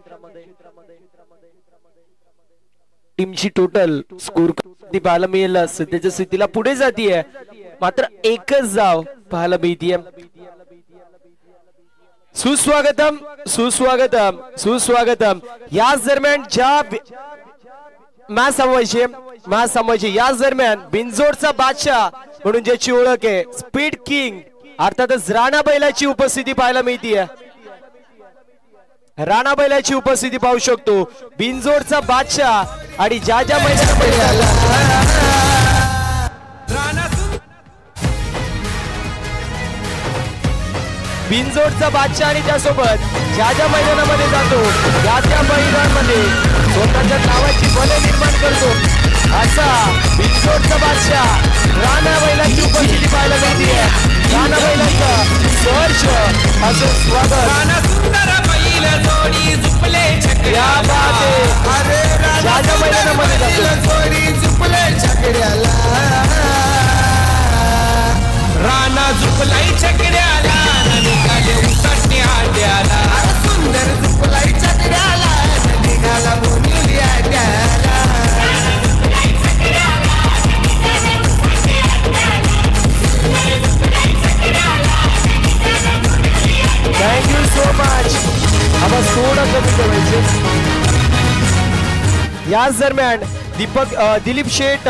टीमची टोटल स्कोर पाहायला मिळेल सध्याच्या स्थितीला पुढे जातीये, मात्र एकच धाव पाहायला मिळतीये। सुस्वागतम सुस्वागतम सुस्वागतम। याच दरम्यान ज्या मॅच थांबवायची याच दरम्यान बिनजोडचा बादशाह म्हणून ज्याची ओळख आहे स्पीड किंग अर्थातच राणा बैलाची उपस्थिती पाहायला मिळतीये. राणा बैलाची उपस्थिती पाहू शकतो. बिनजोडचा बादशाह आणि ज्या मैदानामध्ये बिनजोडचा बादशाह आणि त्यासोबत ज्या मैदानामध्ये जातो त्या मैदानामध्ये स्वतःच्या नावाची बल निर्माण करतो असा बिनजोडचा बादशाह राणा बैलाची उपस्थिती पाहायला मिळते. राणा बैलांचं सहर्ष असं स्वागत या ज्या मैदानामध्ये जातो राणा झुकलाई चकड्याला निघाले उसाटणे आड्याला सुंदर झुकलाई चकड्याला निघाला मुली आड्याला. Thank you so much. आवाज थोडा कमी करायचे. याच दरम्यान दिलीप शेठ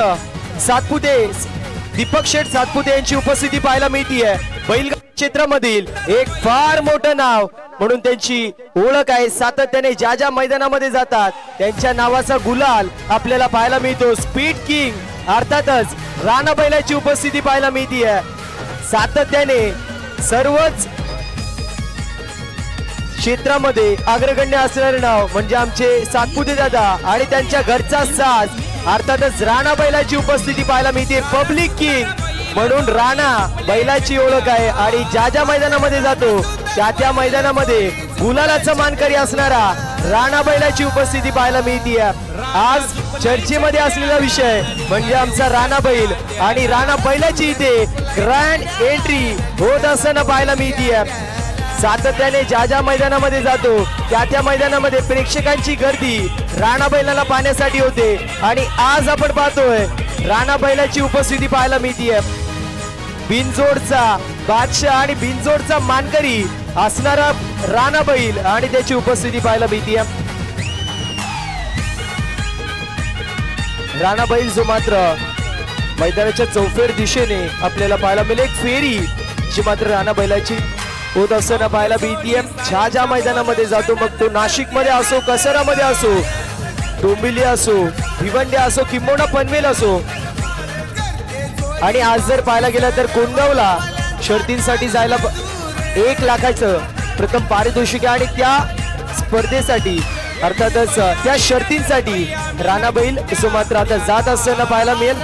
सातपुते यांची उपस्थिती पाहायला मिळतीये. बैलगाडी क्षेत्रामधील एक फार मोठं नाव म्हणून त्यांची ओळख आहे. सातत्याने ज्या मैदानामध्ये जातात त्यांच्या नावाचा गुलाल आपल्याला पाहायला मिळतो. स्पीड किंग अर्थातच राणा बैलाची उपस्थिती पाहायला मिळतीये. सातत्याने सर्वच क्षेत्रामध्ये अग्रगण्य असणारे नाव म्हणजे आमचे सातपुते दादा आणि त्यांच्या घरचा साज अर्थातच राणा बैलाची उपस्थिती पाहायला मिळते. पब्लिक किंग म्हणून राणा बैलाची ओळख आहे आणि ज्या मैदानामध्ये जातो त्या मैदानामध्ये गुलालाचा मानकरी असणारा राणा बैलाची उपस्थिती पाहायला मिळते. आज चर्चेमध्ये असलेला विषय म्हणजे आमचा राणा बैल आणि राणा बैलाची इथे ग्रँड एंट्री होत असताना पाहायला मिळते. सातत्याने ज्या मैदानामध्ये जातो त्या मैदानामध्ये प्रेक्षकांची गर्दी राणा बैलाला पाहण्यासाठी होते आणि आज आपण पाहतोय राणा बैलाची उपस्थिती पाहायला मिळतीये. बिनजोडचा बादशाह आणि बिनजोडचा मानकरी असणारा राणा बैल आणि त्याची उपस्थिती पाहायला मिळतीये. राणा बैल जो मात्र मैदानाच्या चौफेर दिशेने आपल्याला पाहायला मिळेल. एक फेरी जी मात्र राणा बैलाची होत असताना पाहायला मिळतीये. ज्या मैदानामध्ये जातो मग तो नाशिक मध्ये असो, कसरामध्ये असो, डोंबिवली असो, भिवंडी असो किंबहुना पनवेल असो आणि आज जर पाहायला गेला तर कोंडगावला शर्तींसाठी जायला 1 लाखाचं प्रथम पारितोषिक आणि त्या स्पर्धेसाठी अर्थातच त्या शर्तींसाठी राणा बैल जो मात्र आता जात असताना पाहायला मिळेल.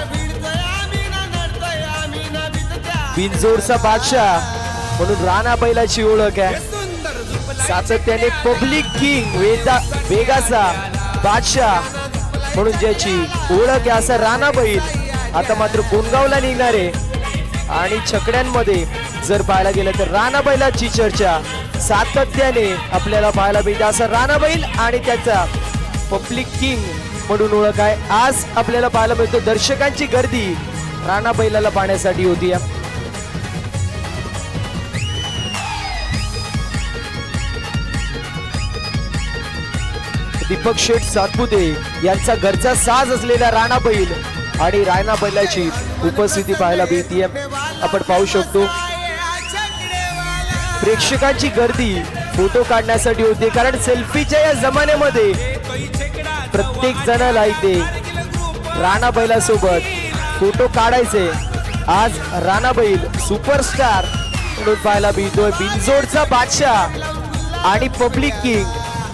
बिनजोडचा बादशाह म्हणून राणा बैलाची ओळख आहे. सातत्याने पब्लिक किंग वेगाचा बादशाह म्हणून ज्याची ओळख आहे असा राणा बैल आता मात्र कोंडगावला निघणारे आणि छकड्यांमध्ये जर पाहायला गेलं तर राणा बैलाची चर्चा सातत्याने आपल्याला पाहायला मिळते. असा राणा बैल आणि त्याचा पब्लिक किंग म्हणून ओळख आहे. आज आपल्याला पाहायला मिळतो दर्शकांची गर्दी राणा बैलाला पाहण्यासाठी होती. दीपक शेठ सातपुते यांचा घरचा साज असलेला राणा बैल आणि राणा बैलाची उपस्थिती पाहायला मिळते. आपण पाहू शकतो प्रेक्षकांची गर्दी फोटो काढण्यासाठी होते कारण सेल्फीच्या या जमान्यामध्ये प्रत्येक जणाला इथे राणा बैलासोबत फोटो काढायचे. आज राणा बैल सुपरस्टार म्हणून पाहायला मिळतोय. बिनजोडचा बादशाह आणि पब्लिक किंग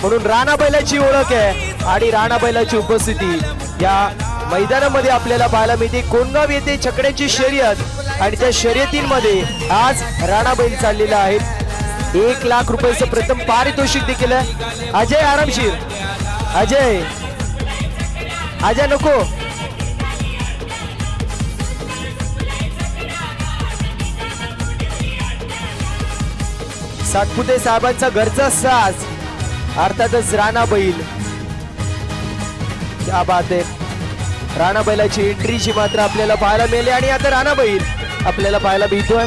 म्हणून राणा बैलाची ओळख आहे आणि राणा बैलाची उपस्थिती या मैदानामध्ये आपल्याला पाहायला मिळते. कोंडगाव येथे छकड्यांची शर्यत आणि त्या शर्यतींमध्ये आज राणा बैल चाललेला आहे. 1 लाख रुपयाचं प्रथम पारितोषिक देखील आहे. अजय आरामशीर, अजय नको सातपुते साहेबांचा घरचा साज अर्थातच राणा बैल. क्या बात आहे. राणा बैलाची एंट्री जी मात्र आपल्याला पाहायला मिळाली आणि आता राणा बैल आपल्याला पाहायला मिळतोय.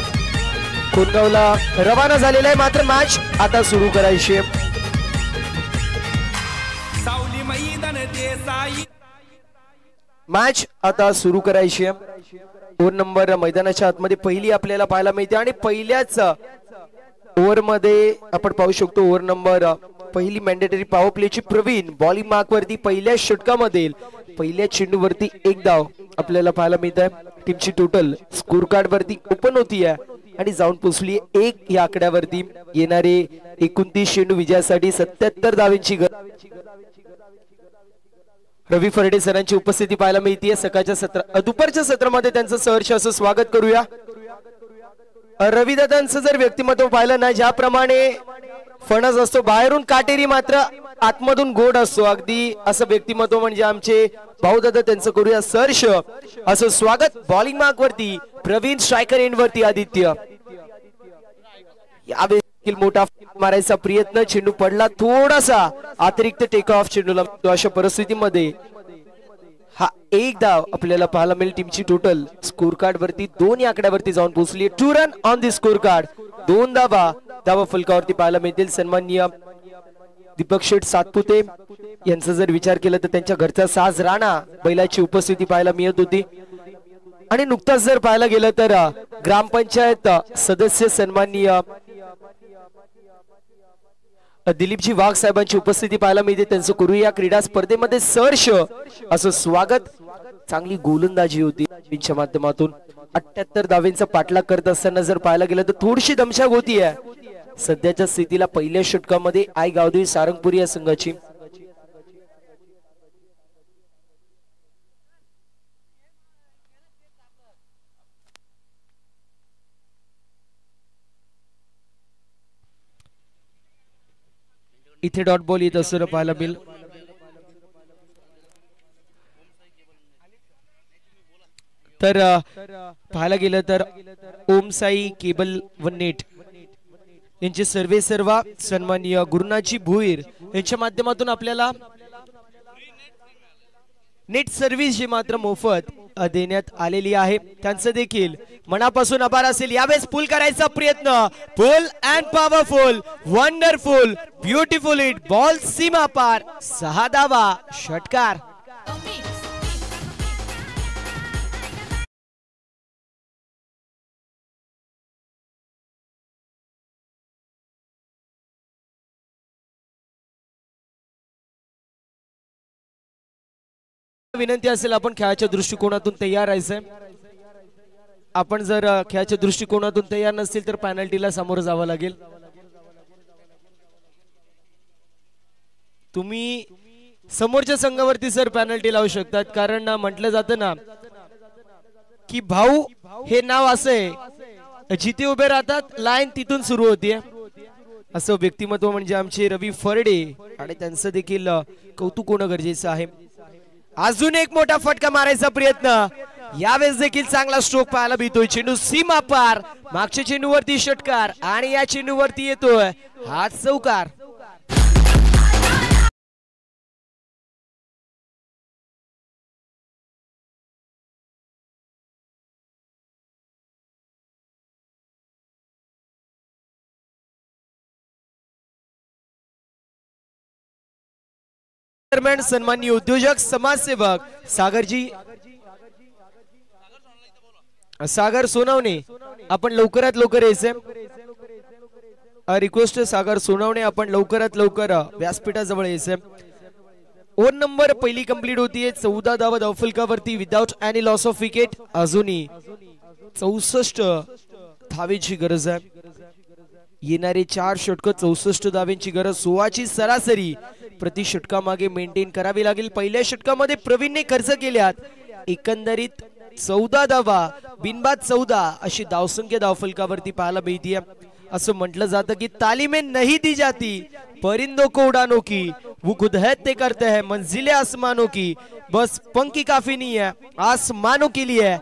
कोंडगावला रवाना झालेला आहे मात्र मॅच आता सुरू करायची. सावली मैदान देसाई मॅच आता सुरू करायची आहे. ओव्हर नंबर मैदानाच्या आतमध्ये पहिली आपल्याला पाहायला मिळते आणि पहिल्याच ओव्हर मध्ये आपण पाहू शकतो ओव्हर नंबर पहिली मॅन्डेटरी पॉवर प्लेची प्रवीण बॉलिंग मार्क वरती पहिल्या षटकामध्ये पहिल्या चेंडूवरती एक धाव आपल्याला पाहायला मिळत आहे. टीमची टोटल स्कोर कार्ड वरती ओपन होती आहे आणि जाऊन पोहोचली एक या आकड्यावरती. येणारे 29 चेंडू विजयासाठी 77 धावांची गरज. रवी फरडे सरांची उपस्थिती पाहायला मिळते सकाळच्या दुपारच्या सत्रामध्ये त्यांचं सहर्ष असं स्वागत करूया. रविदादांचं जर व्यक्तिमत्व पाहिलं ना, ज्याप्रमाणे फणस असतो बाहेरून काटेरी मात्र आतमधून गोड असतो, अगदी असं व्यक्तिमत्व म्हणजे आमचे भाऊ दादा. त्यांचं करूया सहर्ष असं स्वागत. बॉलिंग मार्क वरती प्रवीण, स्ट्रायकर एंड वरती आदित्य. यावेळी मोठा मारायचा प्रयत्न, चेंडू पडला थोडासा अतिरिक्त टेक ऑफ चेंडूला. अशा परिस्थितीमध्ये हा एक धाव आपल्याला पाहायला मिळेल. टीमची टोटल स्कोर कार्ड वरती 2 या आकड्यावरती जाऊन पोहोचली. 2 run on the score card. 2 धावा फलकावरती पाहायला मिळतील. सन्माननीय दीपक शेठ सातपुते यांचा जर विचार केला तर त्यांच्या घरचा साज राणा बैलाची उपस्थिती पाहायला मिळत होती. आणि नुकताच जर पाहायला गेलं तर ग्रामपंचायत सदस्य सन्माननीय दिलीपजी वाघ साहेबांची उपस्थिती पाहायला मिळते. त्यांचं करूया क्रीडा स्पर्धेमध्ये सहर्ष असं स्वागत. चांगली गोलंदाजी होती टीमच्या माध्यमातून. 78 धावांचा पाठलाग करत असताना जर पाहायला गेलं तर थोडीशी दमछाक होती आहे सध्याच्या स्थितीला पहिल्या षटकामध्ये आय गावदेवी सारंगपुरी या संघाची. इथे डॉट बॉल येत असताना पाहायला मिळेल. तर पाहायला गेलं तर ओम साई केबल व नेट यांचे सर्वे सर्वा सन्माननीय गुरुनाथजी भोईर यांच्या माध्यमातून आपल्याला नेट सर्व्हिस जी मात्र मोफत देण्यात आलेली आहे. त्यांचं देखील मनापासून आभार असेल. यावेळेस पुल करायचा प्रयत्न, pull and powerful, wonderful, beautiful hit, ball सीमा पार, 6 धावा, षटकार. विनंती असेल आपण खेळाच्या दृष्टिकोनातून तयार राहायचंय. आपण जर खेळाच्या दृष्टिकोनातून तयार नसतील तर पेनल्टीला सामोरं जावं लागेल. तुम्ही समोरच्या संघावरती सर पेनल्टी लावू शकतात, कारण म्हटलं जातं ना की भाऊ हे नाव असं आहे, जिथे उभे राहतात लाईन तिथून सुरू होतीये. असं व्यक्तिमत्व म्हणजे आमचे रवी फरडे आणि त्यांचं देखील कौतुक होणं गरजेचं आहे. अजून एक मोठा फटका मारायचा प्रयत्न, यावेळेस देखील चांगला स्ट्रोक पाहायला मिळतोय. चेंडू सीमा पार, मागच्या चेंडूवरती षटकार आणि या चेंडूवरती येतोय हा चौकार. दरम्यान सन्माननीय उद्योजक समाजसेवक सागर सोनवणे आपण लवकरात लवकर यायचे. रिक्वेस्ट सागर सोनवणे आपण लवकरात लवकर व्यासपीठाजवळ यायचे. ओव्हर नंबर पहिली कंप्लीट होतीये. 14 धावा धावफलकावरती without any loss of wicket. अजूनही 64 धावेची गरज आहे. येणारे 4 षटक 64 धावेची गरज. 16ची सरासरी प्रति षटकामागे मेंटेन करावी लागेल. पहिल्या षटकामध्ये प्रवीणने खर्च केल्यात एकंदरीत 14 धावा, बिनबाद 14 अशी धावसंख्या धावफलकावरती पाहायला मिळते. असं म्हटलं जातं की तालीमें नहीं दी जाती परिंदों को उड़ानों की, वो खुद है तय करते हैं मंजिलें आसमानों की, बस पंख काफी नहीं है आसमानों के लिए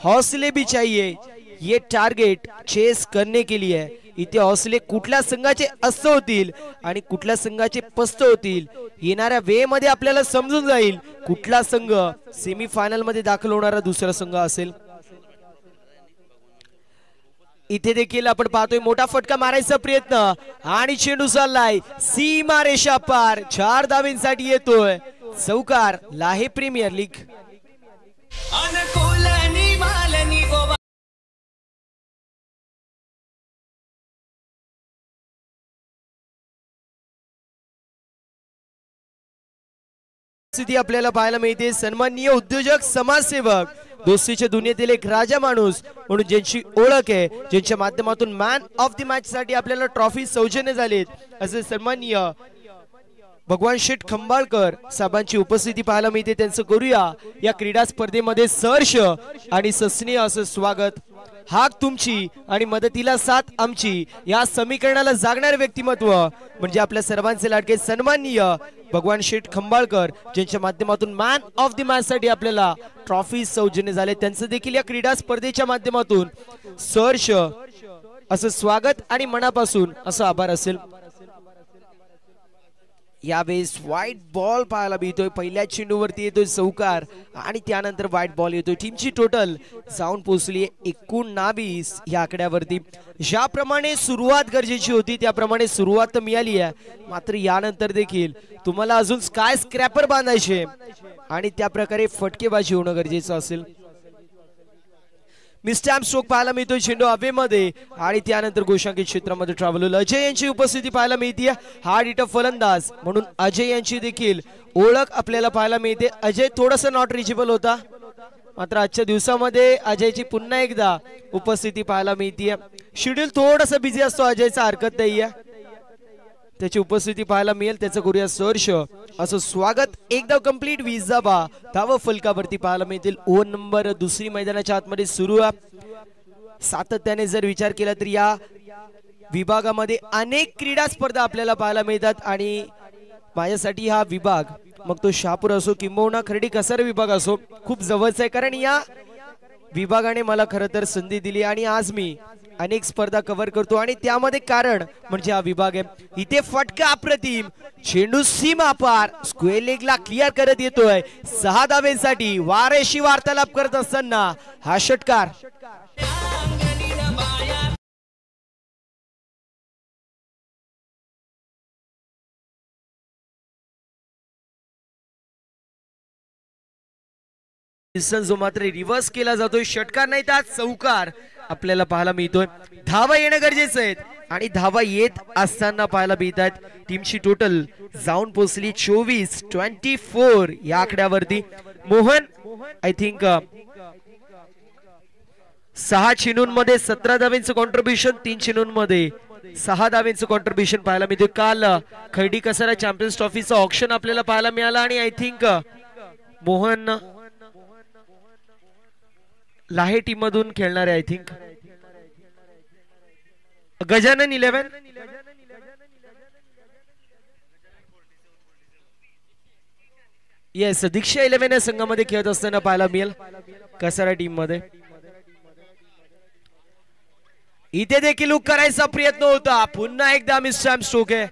हौसले भी चाहिए ये टार्गेट चेस करने के लिए. इथे हौसले कुठल्या संघाचे अस्त होतील आणि कुठल्या संघाचे पस्त होतील येणाऱ्या वेळेमध्ये आपल्याला समजून जाईल कुठला संघ सेमीफायनल मध्ये दाखल होणारा दुसरा संघ असेल. इथे देखील आपण पाहतोय मोठा फटका मारायचा प्रयत्न आणि चेंडू चाललाय सीमा रेषा पार. 4 धावांसाठी येतोय चौकार. लाहे प्रीमियर लीग अनुकूलनी मालनी गोवा स्थिती आपल्याला पाहायला मिळते। सन्माननीय उद्योजक समाजसेवक दोस्तीच्या दुनियेतील एक राजा माणूस म्हणून ज्यांची ओळख आहे, ज्यांच्या माध्यमातून मॅन ऑफ द मॅच साठी आपल्याला ट्रॉफी सौजन्य झालेत, असे सन्माननीय भगवान शेठ खंबाळकर साहेबांची उपस्थिती पाहायला मिळते। त्यांचं करूया या क्रीडा स्पर्धेमध्ये सहर्ष आणि सस्नेह असं स्वागत। हाक तुमची आणि मदतीला साथ आमची या समीकरणाला जागणारे व्यक्तिमत्व म्हणजे आपल्या सर्वांचे लाडके सन्माननीय भगवान शेठ खंबाळकर, ज्यांच्या माध्यमातून मॅन ऑफ द मॅच साठी आपल्याला ट्रॉफी सौजन्य झाले। त्यांचं देखील या क्रीडा स्पर्धेच्या माध्यमातून सहर्ष असं स्वागत आणि मनापासून असं आभार असेल। यावेळेस व्हाईट बॉल पाहायला मिळतोय, पहिल्या चेंडूवरती येतोय चौकार आणि त्यानंतर व्हाईट बॉल येतोय। टीमची टोटल जाऊन पोहोचली 19 या आकड्यावरती। ज्याप्रमाणे सुरुवात गरजेची होती त्याप्रमाणे सुरुवात तर मिळाली आहे, मात्र यानंतर देखील तुम्हाला अजून स्काय स्क्रॅपर बांधायचे आणि त्या प्रकारे फटकेबाजी होणं गरजेचं असेल। मिस्टॅम्प स्ट्रोक पाहायला मिळतोय चेंडू हवेमध्ये आणि त्यानंतर गोशांकित क्षेत्रामध्ये ट्रॅव्हल होईल। अजय यांची उपस्थिती पाहायला मिळते, हार्ड हिटर फलंदाज म्हणून अजय यांची देखील ओळख आपल्याला पाहायला मिळते। अजय थोडासा नॉट रिचेबल होता, मात्र आजच्या दिवसामध्ये अजयची पुन्हा एकदा उपस्थिती पाहायला मिळते। शेड्यूल थोडासा बिझी असतो अजयचा, हरकत नाहीये, त्याची उपस्थिती पाहायला मिळेल। त्याचं करूया सहर्ष असं स्वागत। एकदा कंप्लीट 20 धावा धाव फलकावरती पाहायला मिळतील। ओव्हर नंबर दुसरी मैदानाच्या आतमध्ये सुरू आहे। सातत्याने जर विचार केला तर या विभागामध्ये अनेक क्रीडा स्पर्धा आपल्याला पाहायला मिळतात आणि माझ्यासाठी हा विभाग, मग तो शहापूर असो किंबहुना खर्डी कसारा विभाग असो, खूप जवळचा आहे, कारण या विभागाने मला खरं तर संधी दिली आणि आज मी अनेक स्पर्धा कव्हर करतो आणि त्यामध्ये कारण म्हणजे हा विभाग आहे। इथे फटका अप्रतिम, चेंडू सीमा पार स्क्वेअर लेगला क्लिअर करत येतोय 6 धावेसाठी। वारेशी वार्तालाप करत असताना हा षटकार जो मात्र रिव्हर्स केला जातोय, षटकार नाही तर चौकार आपल्याला पाहायला मिळतोय। धावा येणं गरजेचं आहे आणि धावा येत असताना पाहायला मिळतात। टीमची टोटल जाऊन पोहोचली 24 या आकड्यावरती। मोहन आय थिंक 6 चेंडूंमध्ये 17 धावांचं कॉन्ट्रीब्युशन, 3 चेंडूंमध्ये 6 धावांचं कॉन्ट्रीब्युशन पाहायला मिळतोय। काल खर्डी कसारा चॅम्पियन्स ट्रॉफीचं ऑप्शन आपल्याला पाहायला मिळाला आणि आय थिंक मोहन लाहे टीम मधून खेळणार आहे। आय थिंक गजानन 11 येस दीक्षा 11 या संघामध्ये खेळत असताना पाहायला मिळेल कसारा टीम मध्ये। इथे देखील लुक करायचा प्रयत्न होता, पुन्हा एकदा मिस्टॅम्प स्ट्रोक आहे,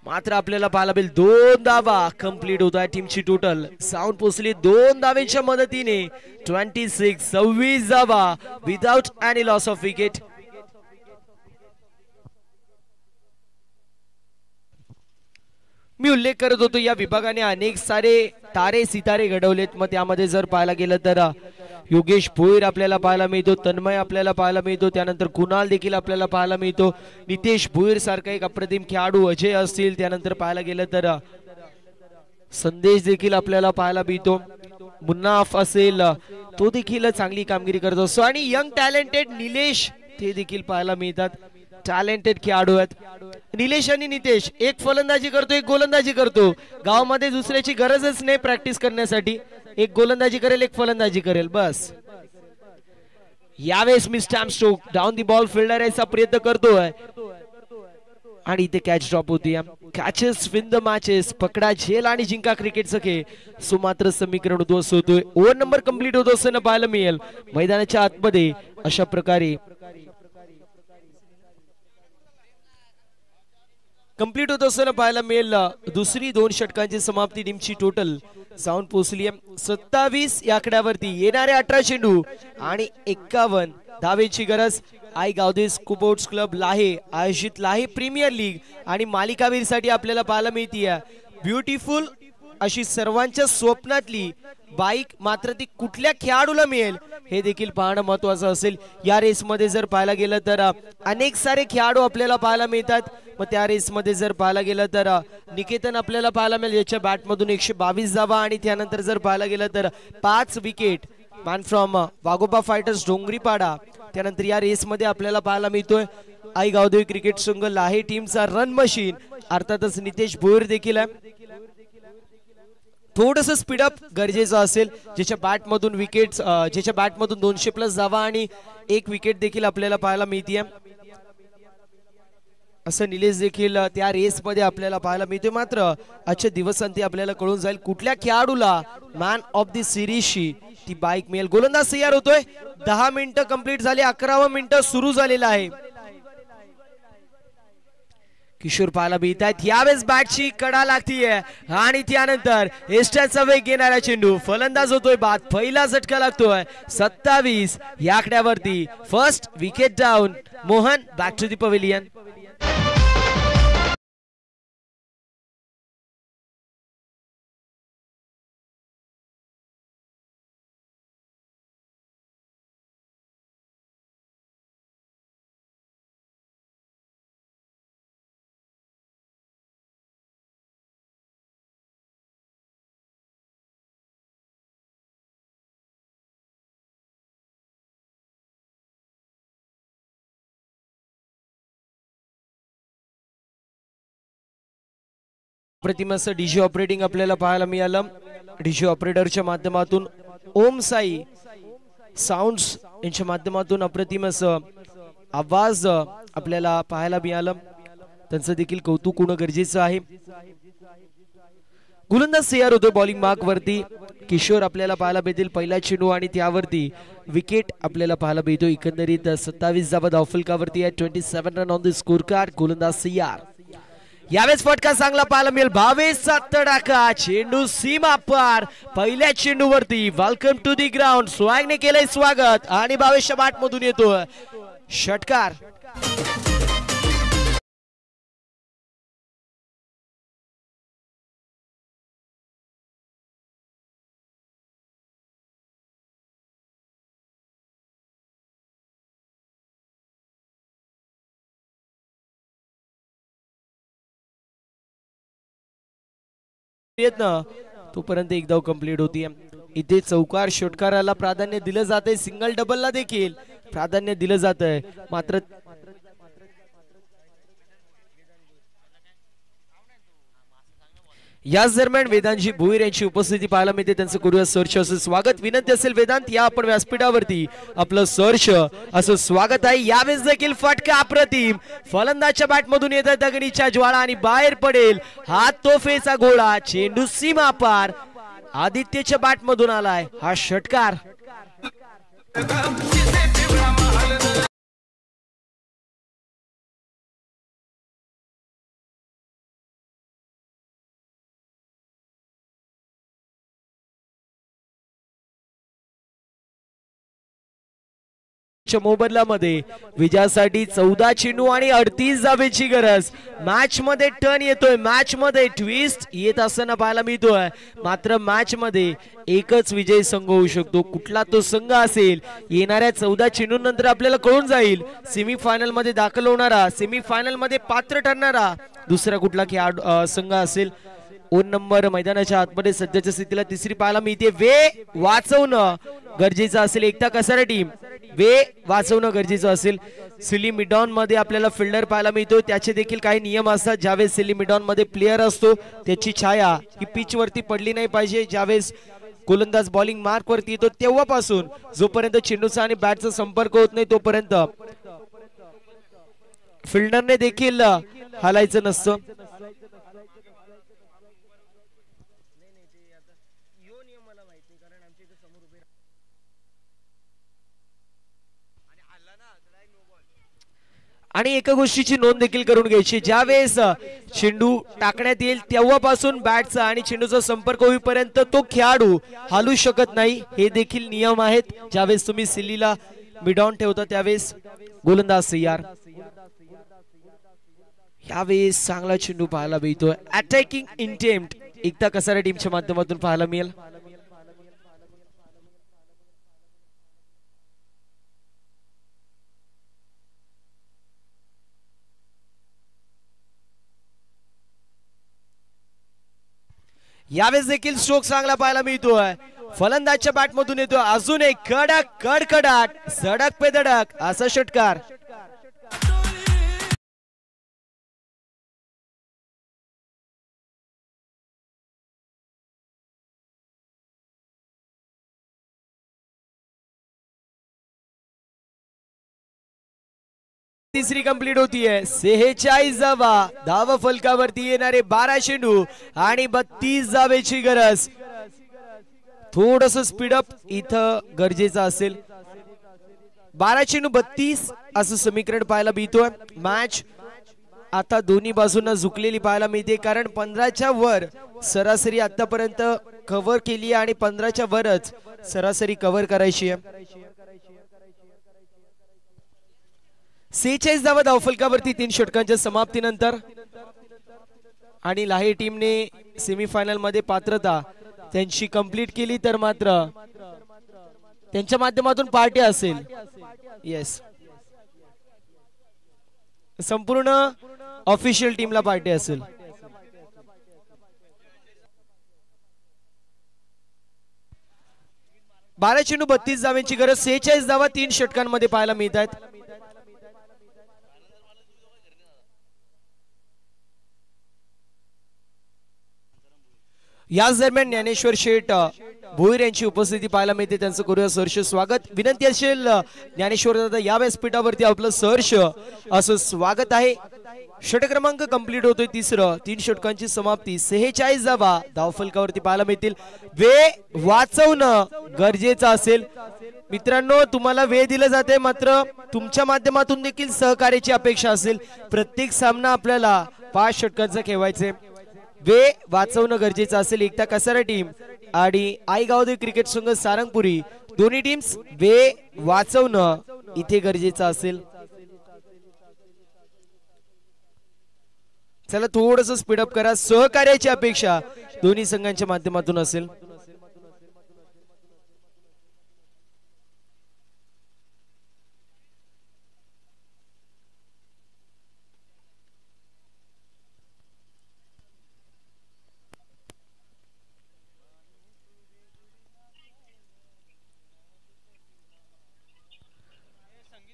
मात्र आपल्याला पाहायला मिळेल 2 धावा कंप्लीट होत आहे। टीमची टोटल जाऊन पोहोचली 2 धावांच्या मदतीने 26 धावा without any loss of wicket. मी उल्लेख करत होतो या विभागाने अनेक सारे तारे सितारे घडवलेत, मग त्यामध्ये जर पाहायला गेलं तर योगेश भोईर आपल्याला पाहायला मिळतो, तन्मय आपल्याला पाहायला मिळतो, त्यानंतर कुणाल देखील आपल्याला पाहायला मिळतो, नितेश भोईर सारखा एक अप्रतिम खेळाडू अजय असतील, त्यानंतर पाहायला गेलं तर संदेश देखील आपल्याला पाहायला मिळतो, मुन्नाफ असेल तो देखील चांगली कामगिरी करत असतो आणि यंग टॅलेंटेड निलेश ते देखील पाहायला मिळतात। टॅलेंटेड खेळाडू आहेत निलेश आणि नितेश, एक फलंदाजी करतो एक गोलंदाजी करतो, गावामध्ये दुसऱ्याची गरजच नाही प्रॅक्टिस करण्यासाठी, एक गोलंदाजी करेल एक फलंदाजी करेल बस। यावेळेस मिस्टॅम्प stroke down the ball fielder याचा प्रयत्न करतोय आणि इथे कॅच ड्रॉप होती। कॅचेस विन द मॅचेस, पकडा झेल आणि जिंका क्रिकेटचं खेळ सुमात्र समीकरण उद्ध्वस्त होतोय। ओव्हर नंबर कंप्लीट होत असताना पाहायला मिळेल मैदानाच्या आतमध्ये अशा प्रकारे कंप्लीट होत असताना पाहायला मिळेल दुसरी 2 षटकांची समाप्ती। टीमची टोटल जाऊन पोहोचली 27 या आकड्यावरती। येणारे 18 चेंडू आणि 51 धावेची गरज। आई गावदेस स्पोर्ट्स क्लब लाहे आयोजित लाहे प्रीमियर लीग आणि मालिकावीर साठी आपल्याला पाहायला मिळते ब्युटिफुल अशी सर्वांच्या स्वप्नातली बाईक मात्र ती कुठल्या खेळाडूला मिळेल हे देखील पाहणं महत्वाचं असेल। या रेसमध्ये जर पाहायला गेलं तर अनेक सारे खेळाडू आपल्याला पाहायला मिळतात। मग त्या रेसमध्ये जर पाहायला गेलं तर निकेतन आपल्याला पाहायला मिळेल, याच्या बॅटमधून 122 धावा आणि त्यानंतर जर पाहायला गेलं तर 5 wicket. Man from Waghoba fighters Dongripada. त्यानंतर या रेसमध्ये आपल्याला पाहायला मिळतोय आई गावदेवी क्रिकेट संघ लाहे टीमचा रन मशीन, अर्थातच नितेश भोईर देखील आहे। थोडस स्पीडअप गरजेचं असेल, ज्याच्या बॅटमधून विकेट्स ज्याच्या बॅटमधून 200+ धावा आणि 1 विकेट देखील आपल्याला पाहायला मिळते। असं निलेश देखील त्या रेसमध्ये आपल्याला पाहायला मिळते। मात्र आजच्या दिवसांती आपल्याला कळून जाईल कुठल्या खेळाडूला मॅन ऑफ द सिरीजची ती बाईक मिळेल। गोलंदाज तयार होतोय, 10 मिनिटं कंप्लीट झाली, 11वं मिनिटं सुरू झालेलं आहे। किशोर पाहायला मिळत आहेत, यावेळेस बॅटची कडा लागतीये आणि त्यानंतर एस्ट्याचा वेग घेणारा चेंडू फलंदाज होतोय बाद, पहिला झटका लागतोय। 27 या आकड्यावरती first wicket down. Mohan back to the pavilion. Pratim असं डीजे ऑपरेटिंग आपल्याला पाहायला मिळालं। डीजे ऑपरेटरच्या माध्यमातून ओम साई साऊंड्स यांच्या माध्यमातून अप्रतिम असं आवाज आपल्याला पाहायला मिळालं, त्यांचं देखील कौतुक होणं गरजेचं आहे। गोलंदाज तयार होतो बॉलिंग मार्क वरती, किशोर आपल्याला पाहायला मिळतील पहिला चेंडू आणि त्यावरती विकेट आपल्याला पाहायला मिळतो। एकंदरीत 27 धावा धावफलकावरती आहे, 27 run on the score card. गोलंदाज तयार, यावेळेस फटका चांगला पाहायला मिळेल, 22चा तडाखा, चेंडू सीमा पार, पहिल्या चेंडूवरती वेलकम टू दी ग्राउंड, स्वॅगने केलंय स्वागत आणि 22च्या बॅट मधून येतोय षटकार। तोपर्यंत एक धाव कंप्लीट होती। इथे चौकार षटकाराला प्राधान्य दिलं जाते, सिंगल डबलला देखील प्राधान्य दिलं जात आहे। मात्र याच दरम्यान वेदांतजी भोईर यांची उपस्थिती पाहायला मिळते, त्यांचं करूया सर्च असं स्वागत। विनंती असेल वेदांत या आपण व्यासपीठावरती आपलं सर्च असं स्वागत आहे। यावेळेस देखील फटका अप्रतिम, फलंदाजच्या बॅटमधून येत दगडीच्या ज्वाळा आणि बाहेर पडेल हात तोफेचा गोळा, चेंडू सीमा पार, आदित्यच्या बॅटमधून आलाय हा षटकार। मोबदल्यामध्ये विजयासाठी 14 चेंडू आणि 38 धावेची गरज। मॅच मध्ये टर्न येतोय, मॅच मध्ये ट्विस्ट येत असताना पाहायला मिळतोय। मात्र मॅच मध्ये एकच विजय संघ होऊ शकतो, कुठला तो संघ असेल येणाऱ्या 14 चेंडूंनंतर आपल्याला कळून जाईल। सेमीफायनल मध्ये दाखल होणारा, सेमीफायनल मध्ये पात्र ठरणारा दुसरा कुठला खेळाडू संघ असेल। 2 नंबर मैदानाच्या आतमध्ये सध्याच्या स्थितीला तिसरी पाहायला मिळते। वे वाचवणं गरजेचं असेल, एकता कसारा टीम वे वाचवणं गरजेचं असेल। सिली मिडॉन मध्ये आपल्याला फिल्डर पाहायला मिळतो, त्याचे देखील काही नियम असतात। ज्यावेळेस सिली मिडॉन मध्ये प्लेयर असतो त्याची छाया ही पिच वरती पडली नाही पाहिजे। ज्यावेळेस गोलंदाज बॉलिंग मार्क वरती येतो तेव्हापासून जोपर्यंत चेंडूचा आणि बॅटचा संपर्क होत नाही तोपर्यंत फिल्डरने देखील हलायचं नसतं। आणि एका गोष्टीची नोंद देखील करून घ्यायची, ज्यावेळेस चेंडू टाकण्यात येईल तेव्हापासून बॅटचा आणि चेंडूचा संपर्क होईपर्यंत तो खेळाडू हलू शकत नाही, हे देखील नियम आहेत। ज्यावेळेस तुम्ही सिलीला मिडॉन ठेवता त्यावेळेस गोलंदाज तयार। यावेळेस चांगला चेंडू पाहायला मिळतोय, अटॅकिंग इंटेम्प्ट एकता कसारे टीमच्या माध्यमातून पाहायला मिळेल. यावेळेस देखील स्ट्रोक चांगला पाहायला मिळतोय. फलंदाजच्या बॅटमधून येतो अजून एक कडक कडकडाट सडक पे धडक असा षटकार. तिसरी कंप्लीट होतीये. 46 धावा. धाव फलकावरती येणारे 12 चेंडू आणि 32 धावेची गरज. थोडस स्पीडअप इथं गरजेचं असेल. 12 चेंडू 32 असं समीकरण पाहायला मिळतोय. मॅच आता दोन्ही बाजूंना झुकलेली पाहायला मिळते, कारण 15च्या वर सरासरी आतापर्यंत कव्हर केली आणि 15च्या वरच सरासरी कव्हर करायची आहे. 46 धावा धावफलकावरती 3 षटकांच्या समाप्तीनंतर. आणि लाहे टीमने सेमीफायनल मध्ये पात्रता त्यांची कंप्लीट केली तर मात्र त्यांच्या माध्यमातून पार्टी असेल. येस, संपूर्ण ऑफिशियल टीमला पार्टी असेल. बारा चेंडू 32 धावांची गरज. 46 धावा 3 षटकांमध्ये पाहायला मिळत आहेत. याच दरम्यान ज्ञानेश्वर शेठ भोईर यांची उपस्थिती पाहायला मिळते. त्यांचं करूया सहर्ष स्वागत. विनंती असेल ज्ञानेश्वर दादा या व्यासपीठावरती आपलं सहर्ष असं स्वागत आहे. षटक क्रमांक कंप्लीट होतोय तिसरं. 3 षटकांची समाप्ती. 46 धावा धावफलकावरती पाहायला मिळतील. वेळ वाचवणं गरजेचं असेल. मित्रांनो, तुम्हाला वेळ दिला जाते, मात्र तुमच्या माध्यमातून देखील सहकार्याची अपेक्षा असेल. प्रत्येक सामना आपल्याला 5 षटकांचा खेळवायचे. वेळ वाचवणं गरजेचं असेल. एकता कसारा टीम आणि आईगावदेव क्रिकेट संघ सारंगपुरी दोन्ही टीम्स वेळ वाचवणं इथे गरजेचं असेल. चला थोडस स्पीडअप करा. सहकार्याची अपेक्षा दोन्ही संघांच्या माध्यमातून असेल.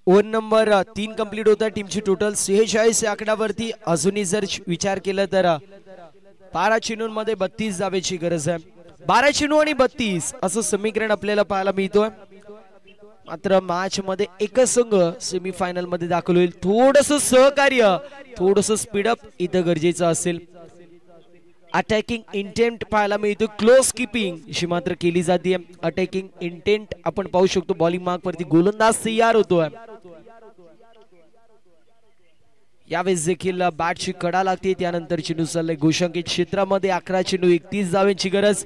ओव्हर नंबर 3 कंप्लीट होता. टीमची टोटल 46 या आकड्यावरती. अजूनही जर विचार केला तर 12 चेंडूंमध्ये 32 धावेची गरज आहे. 12 चेंडू आणि 32 असं समीकरण आपल्याला पाहायला मिळतोय. मात्र मॅच मध्ये एकच संघ सेमीफायनल मध्ये दाखल होईल. थोडस सहकार्य, थोडस स्पीडअप इथं गरजेचं असेल. अटॅकिंग इंटेंट पाहायला मिळतो. क्लोज कीपिंग जी मात्र केली जाते. अटॅकिंग इंटेंट आपण पाहू शकतो. बॉलिंग मार्क वरती गोलंदाज तयार होतोय. यावेळेस देखील बॅटची कडा लागते. त्यानंतर चेंडू चाललाय गोशांकित क्षेत्रामध्ये. 11 चेंडू 31 धावांची गरज.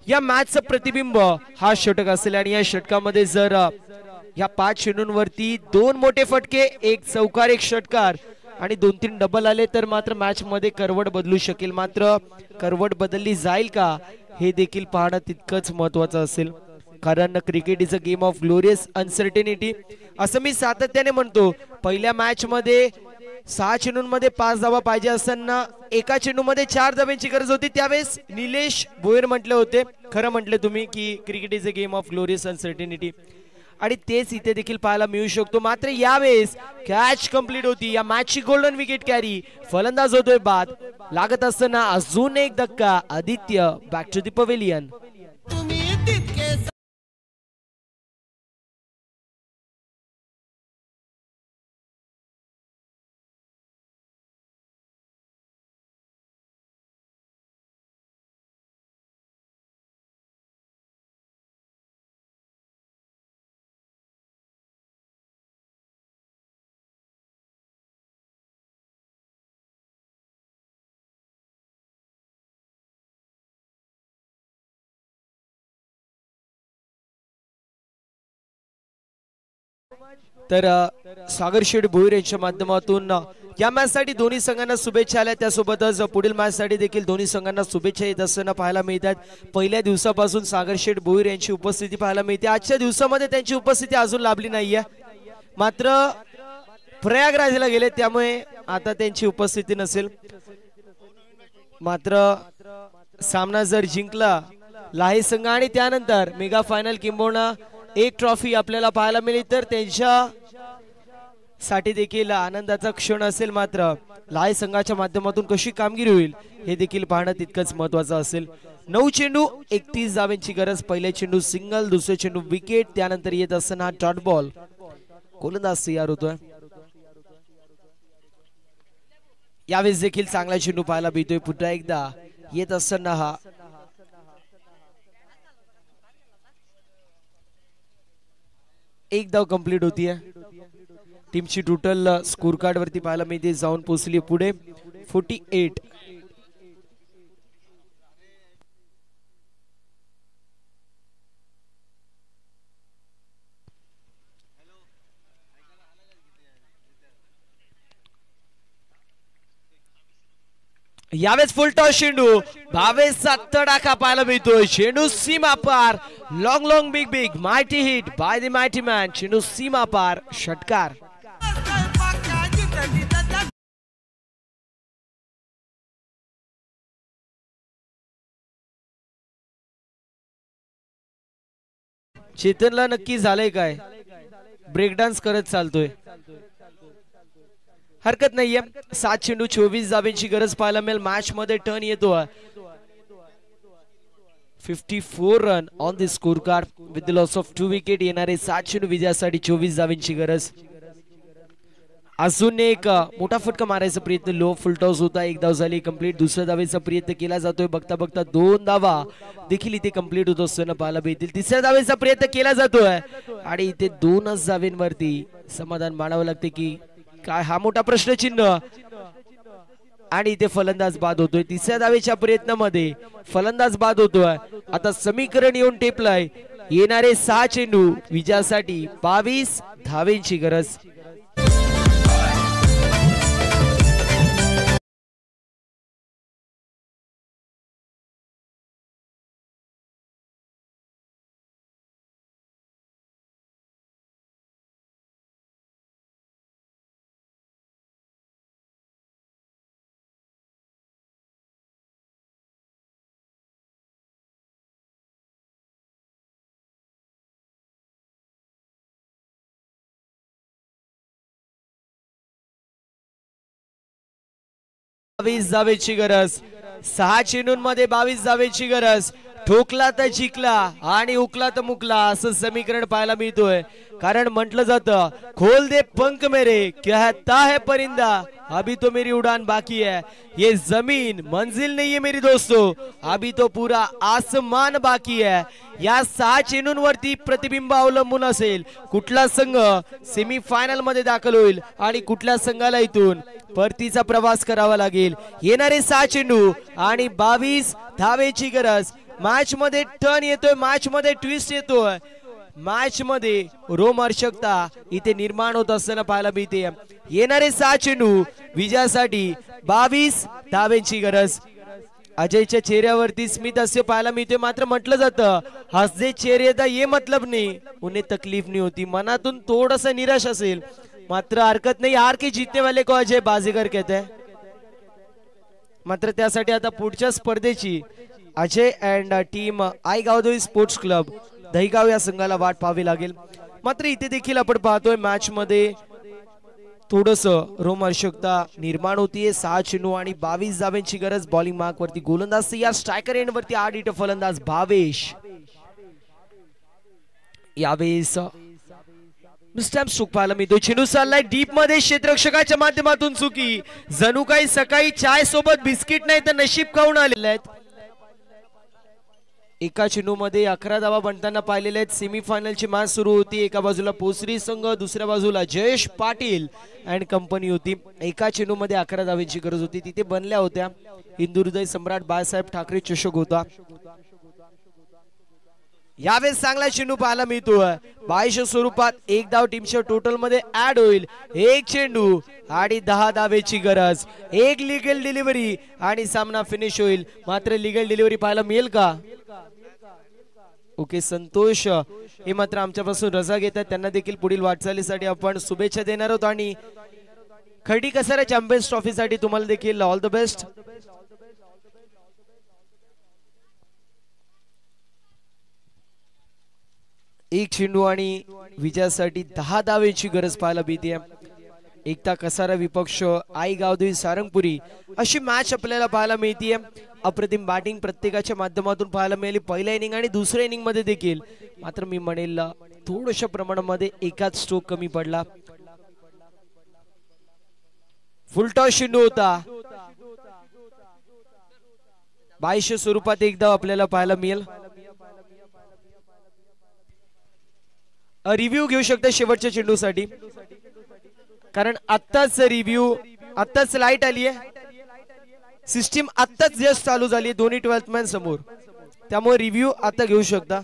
या मॅचचं प्रतिबिंब हा षटक असेल आणि या षटकामध्ये जर या 5 चेंडूंवरती 2 मोठे फटके, 1 चौकार, 1 षटकार आणि 2-3 डबल आले तर मात्र मॅच मध्ये करवट बदलू शकेल. मात्र करवट बदलली जाईल का हे देखील पाहणं तितकंच महत्वाचं असेल, कारण cricket is a game of glorious uncertainty असं मी सातत्याने म्हणतो. पहिल्या मॅच मध्ये 6 चेंडूंमध्ये 5 धावा पाहिजे असताना एका चेंडूमध्ये 4 धावांची गरज होती. त्यावेळेस निलेश भोयर म्हटले होते, खरं म्हटले तुम्ही, की cricket is a game of glorious uncertainty, आणि तेच इथे देखील पाहायला मिळू शकतो. मात्र यावेळेस कॅच कंप्लीट होती. या मॅचची गोल्डन विकेट कॅरी. फलंदाज होतोय बाद. लागत असताना अजून एक धक्का. Aditya back to the pavilion. तर सागर शेठ भोईर यांच्या माध्यमातून या मॅच साठी दोन्ही संघांना शुभेच्छा आल्या, त्यासोबतच पुढील मॅच साठी देखील दोन्ही संघांना शुभेच्छा येत असताना पाहायला मिळतात. पहिल्या दिवसापासून सागर शेठ भोईर यांची उपस्थिती पाहायला मिळते. आजच्या दिवसामध्ये त्यांची उपस्थिती अजून लाभली नाहीये, मात्र प्रयागराजला गेले त्यामुळे आता त्यांची उपस्थिती नसेल. मात्र सामना जर जिंकला लाही संघ आणि त्यानंतर मेगा फायनल किंबहुना एक ट्रॉफी आपल्याला पाहायला मिळेल तर त्यांच्या साठी देखील आनंदाचा क्षण असेल. मात्र लाही संघाच्या माध्यमातून कशी कामगिरी होईल हे देखील पाहणं तितकंच महत्वाचं असेल. 9 चेंडू 31 धावांची गरज. पहिल्या चेंडू सिंगल, दुसरे चेंडू विकेट, त्यानंतर येत असताना डॉट बॉल. गोलंदाज तयार होतोय. यावेळेस देखील चांगला चेंडू पाहायला मिळतोय. पुन्हा एकदा येत असताना हा एक धाव कंप्लीट होतीये. टीमची टोटल स्कोर कार्ड वरती पाहायला मिळते जाऊन पोहोचली पुढे 48. यावेळेस फुल टॉस चेंडू 22चा तडाखा पाहायला मिळतोय. चेंडू सीमा पार. Long long big big mighty hit by the mighty man. चेंडू सीमा पार. षटकार. चेतनला नक्की झालंय काय? ब्रेक डान्स करत चालतोय. हरकत नाहीये. 7 चेंडू 24 धावांची गरज पाहायला मिळेल. मॅच मध्ये टर्न येतो. 54 run on the score card with the loss of 2 wicket. येणारे 7 चेंडू विजयासाठी 24 धावांची गरज. अजून एक मोठा फटका मारायचा प्रयत्न. लो फुल टॉस होता. एक धाव झाली कंप्लीट. दुसऱ्या धावेचा प्रयत्न केला जातोय. बघता बघता 2 धावा देखील इथे कंप्लीट होत असताना पाहायला मिळतील. तिसऱ्या धावेचा प्रयत्न केला जातोय आणि इथे 2च धावेंवरती समाधान मानावं लागते की काय, हा मोठा प्रश्नचिन्ह. आणि इथे फलंदाज बाद होतोय. तिसऱ्या धावेच्या प्रयत्नामध्ये फलंदाज बाद होतोय. आता समीकरण येऊन टेपलंय. येणारे 6 चेंडू विजयासाठी 22 धावेंची गरज. धावेची गरज. 6 चेंडूंमध्ये 22 धावेची गरज. ठोकला तर जिंकला आणि उकला तर मुकला असं समीकरण पाहायला मिळतोय. कारण म्हटलं जातं खोल दे पंख मेरे कहता है परिंदा अभी तो मेरी उड़ान बाकी है. ये जमीन मंजिल नहीं है मेरी दोस्तों, अभी तो पूरा आसमान बाकी है. या 6 चेंडूंवरती प्रतिबिंब अवलंबून असेल कुठला संघ सेमी फायनल मध्ये दाखल होईल आणि कुठल्या संघाला इथून परतीचा प्रवास करावा लागेल. येणारे 6 चेंडू आणि 22 धावेची गरज. मॅच मध्ये टर्न येतोय. मॅच मध्ये ट्विस्ट येतोय. मॅच मध्ये रोमहर्षकता इथे निर्माण होत असताना पाहायला मिळते. येणारे 6 चेंडू विजयासाठी 22 धावेची गरज. अजयच्या चेहऱ्यावरती स्मित हास्य पाहायला मिळते. मात्र म्हटलं जातं हसदे चेहरे दा ये मतलब नहीं उन्हें तकलीफ नहीं होती. मनातून थोडासा निराश असेल मात्र हरकत नाही. हार के जीतने वाले को अजय बाजीगर कहते हैं. मात्र त्यासाठी आता पुढच्या स्पर्धेची Ajay and team Aai Gavdevi sports club Dahigaon या संघाला वाट पाहावी लागेल. मात्र इथे देखील आपण पाहतोय मॅच मध्ये थोडस रोमहर्षकता निर्माण होतीये. 6 चेंडू आणि 22 धावांची गरज. बॉलिंग मार्क वरती गोलंदाज या स्ट्रायकर एंड वरती 8 इट फलंदाज भावेश. यावेळेस मिस्टर स्ट्रोक पाहायला मिळतो. चेंडू चाललाय डीप मध्ये. क्षेत्ररक्षकाच्या माध्यमातून चुकी. जणू काही सकाळी चाय सोबत बिस्किट नाही तर नशीब खाऊन आलेले आहेत. एका चेंडू मध्ये 11 धावा बनताना पाहिलेले आहेत. सेमीफायनलची मॅच सुरू होती. एका बाजूला पोसरी संघ, दुसऱ्या बाजूला जयेश पाटील अँड कंपनी होती. एका चेंडू मध्ये 11 धावांची गरज होती. तिथे बनल्या होत्या. हिंदुहृदय सम्राट बाळासाहेब ठाकरे चषक होता. यावेळेस चांगला चेंडू पाहायला मिळतोय. 22 स्वरूपात 1 धाव टीमच्या टोटल मध्ये ऍड होईल. एक चेंडू आणि 10 धावेची गरज, एक लिगल डिलिव्हरी आणि सामना फिनिश होईल. मात्र लिगल डिलिव्हरी पाहायला मिळेल का? ओके, संतोष हे मात्र आमच्यापासून रजा घेतात, त्यांना देखील पुढील वाटचालीसाठी आपण शुभेच्छा देणार आहोत आणि खर्डी कसारा चॅम्पियन्स ट्रॉफीसाठी तुम्हाला देखील ऑल द बेस्ट. एक चेंडू आणि विजयासाठी 10 धावेची गरज पाहायला मिळते. एकता कसारा विपक्ष आई गावदेवी सारंगपुरी अशी मॅच आपल्याला पाहायला मिळते. अप्रतिम बॅटिंग प्रत्येकाच्या माध्यमातून पाहायला मिळाली पहिल्या इनिंग आणि दुसऱ्या इनिंग मध्ये देखील. मात्र मी म्हणेल थोड्याशा प्रमाणामध्ये एकाच स्ट्रोक कमी पडला. फुलटॉस चेंडू होता. 22 स्वरूपात एकदा आपल्याला पाहायला मिळेल. रिव्ह्यू घेऊ शकता शेवटच्या चेंडूसाठी, कारण आत्ताच लाईट आली आहे. सिस्टीम आत्ताच जस्ट चालू झाली दोन्ही 12th मॅन समोर, त्यामुळे रिव्ह्यू आता घेऊ शकता.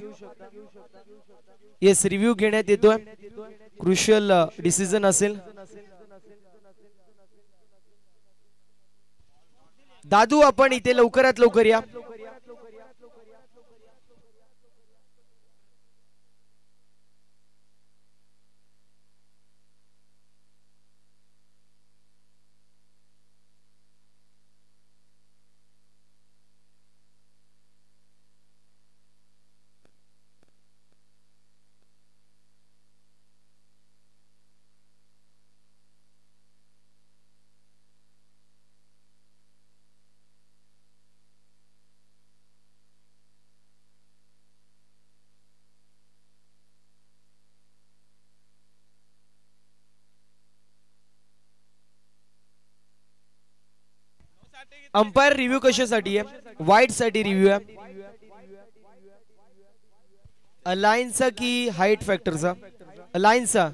येस, रिव्ह्यू घेण्यात येतोय. क्रुशियल डिसिजन असेल. दादू आपण इथे लवकरात लवकर या. अंपायर रिव्ह्यू कशासाठी आहे? वाईट साठी रिव्ह्यू आहे. अलायन्सचा की हाईट फॅक्टरचा? अलायन्सचा.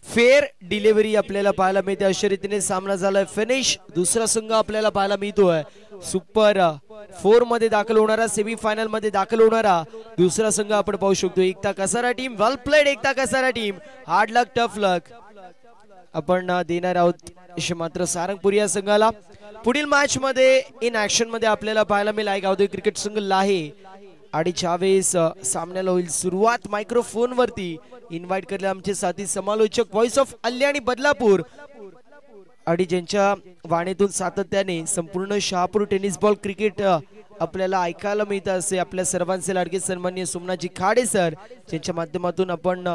फेअर डिलिव्हरी आपल्याला पाहायला मिळते. अशा रीतीने सामना झालाय फिनिश. दुसरा संघ आपल्याला पाहायला मिळतोय सुपर 4 मध्ये दाखल होणारा, सेमीफायनल मध्ये दाखल होणारा दुसरा संघ आपण पाहू शकतो. एकता कसारा टीम. वेल प्लेड एकता कसारा टीम. हार्ड लक, टफ लक आपण देणार आहोत. मात्र सारंगपुरी या संघाला पुढील मॅच मध्ये इन ऍक्शन मध्ये आपल्याला पाहायला मिळेल गावदेवी क्रिकेट संघ लाहे. आणि ज्यावेळेस सामन्याला होईल सुरुवात मायक्रोफोन वरती इन्व्हाइट करले आमचे साथी समालोचक व्हॉइस ऑफ अल्याणी बदलापूर, आणि ज्यांच्या वाणीतून सातत्याने संपूर्ण शहापूर टेनिस बॉल क्रिकेट आपल्याला ऐकायला मिळतं असे आपल्या सर्वांचे लाडके सन्माननीय सोमनाथजी खाडे सर, ज्यांच्या माध्यमातून आपण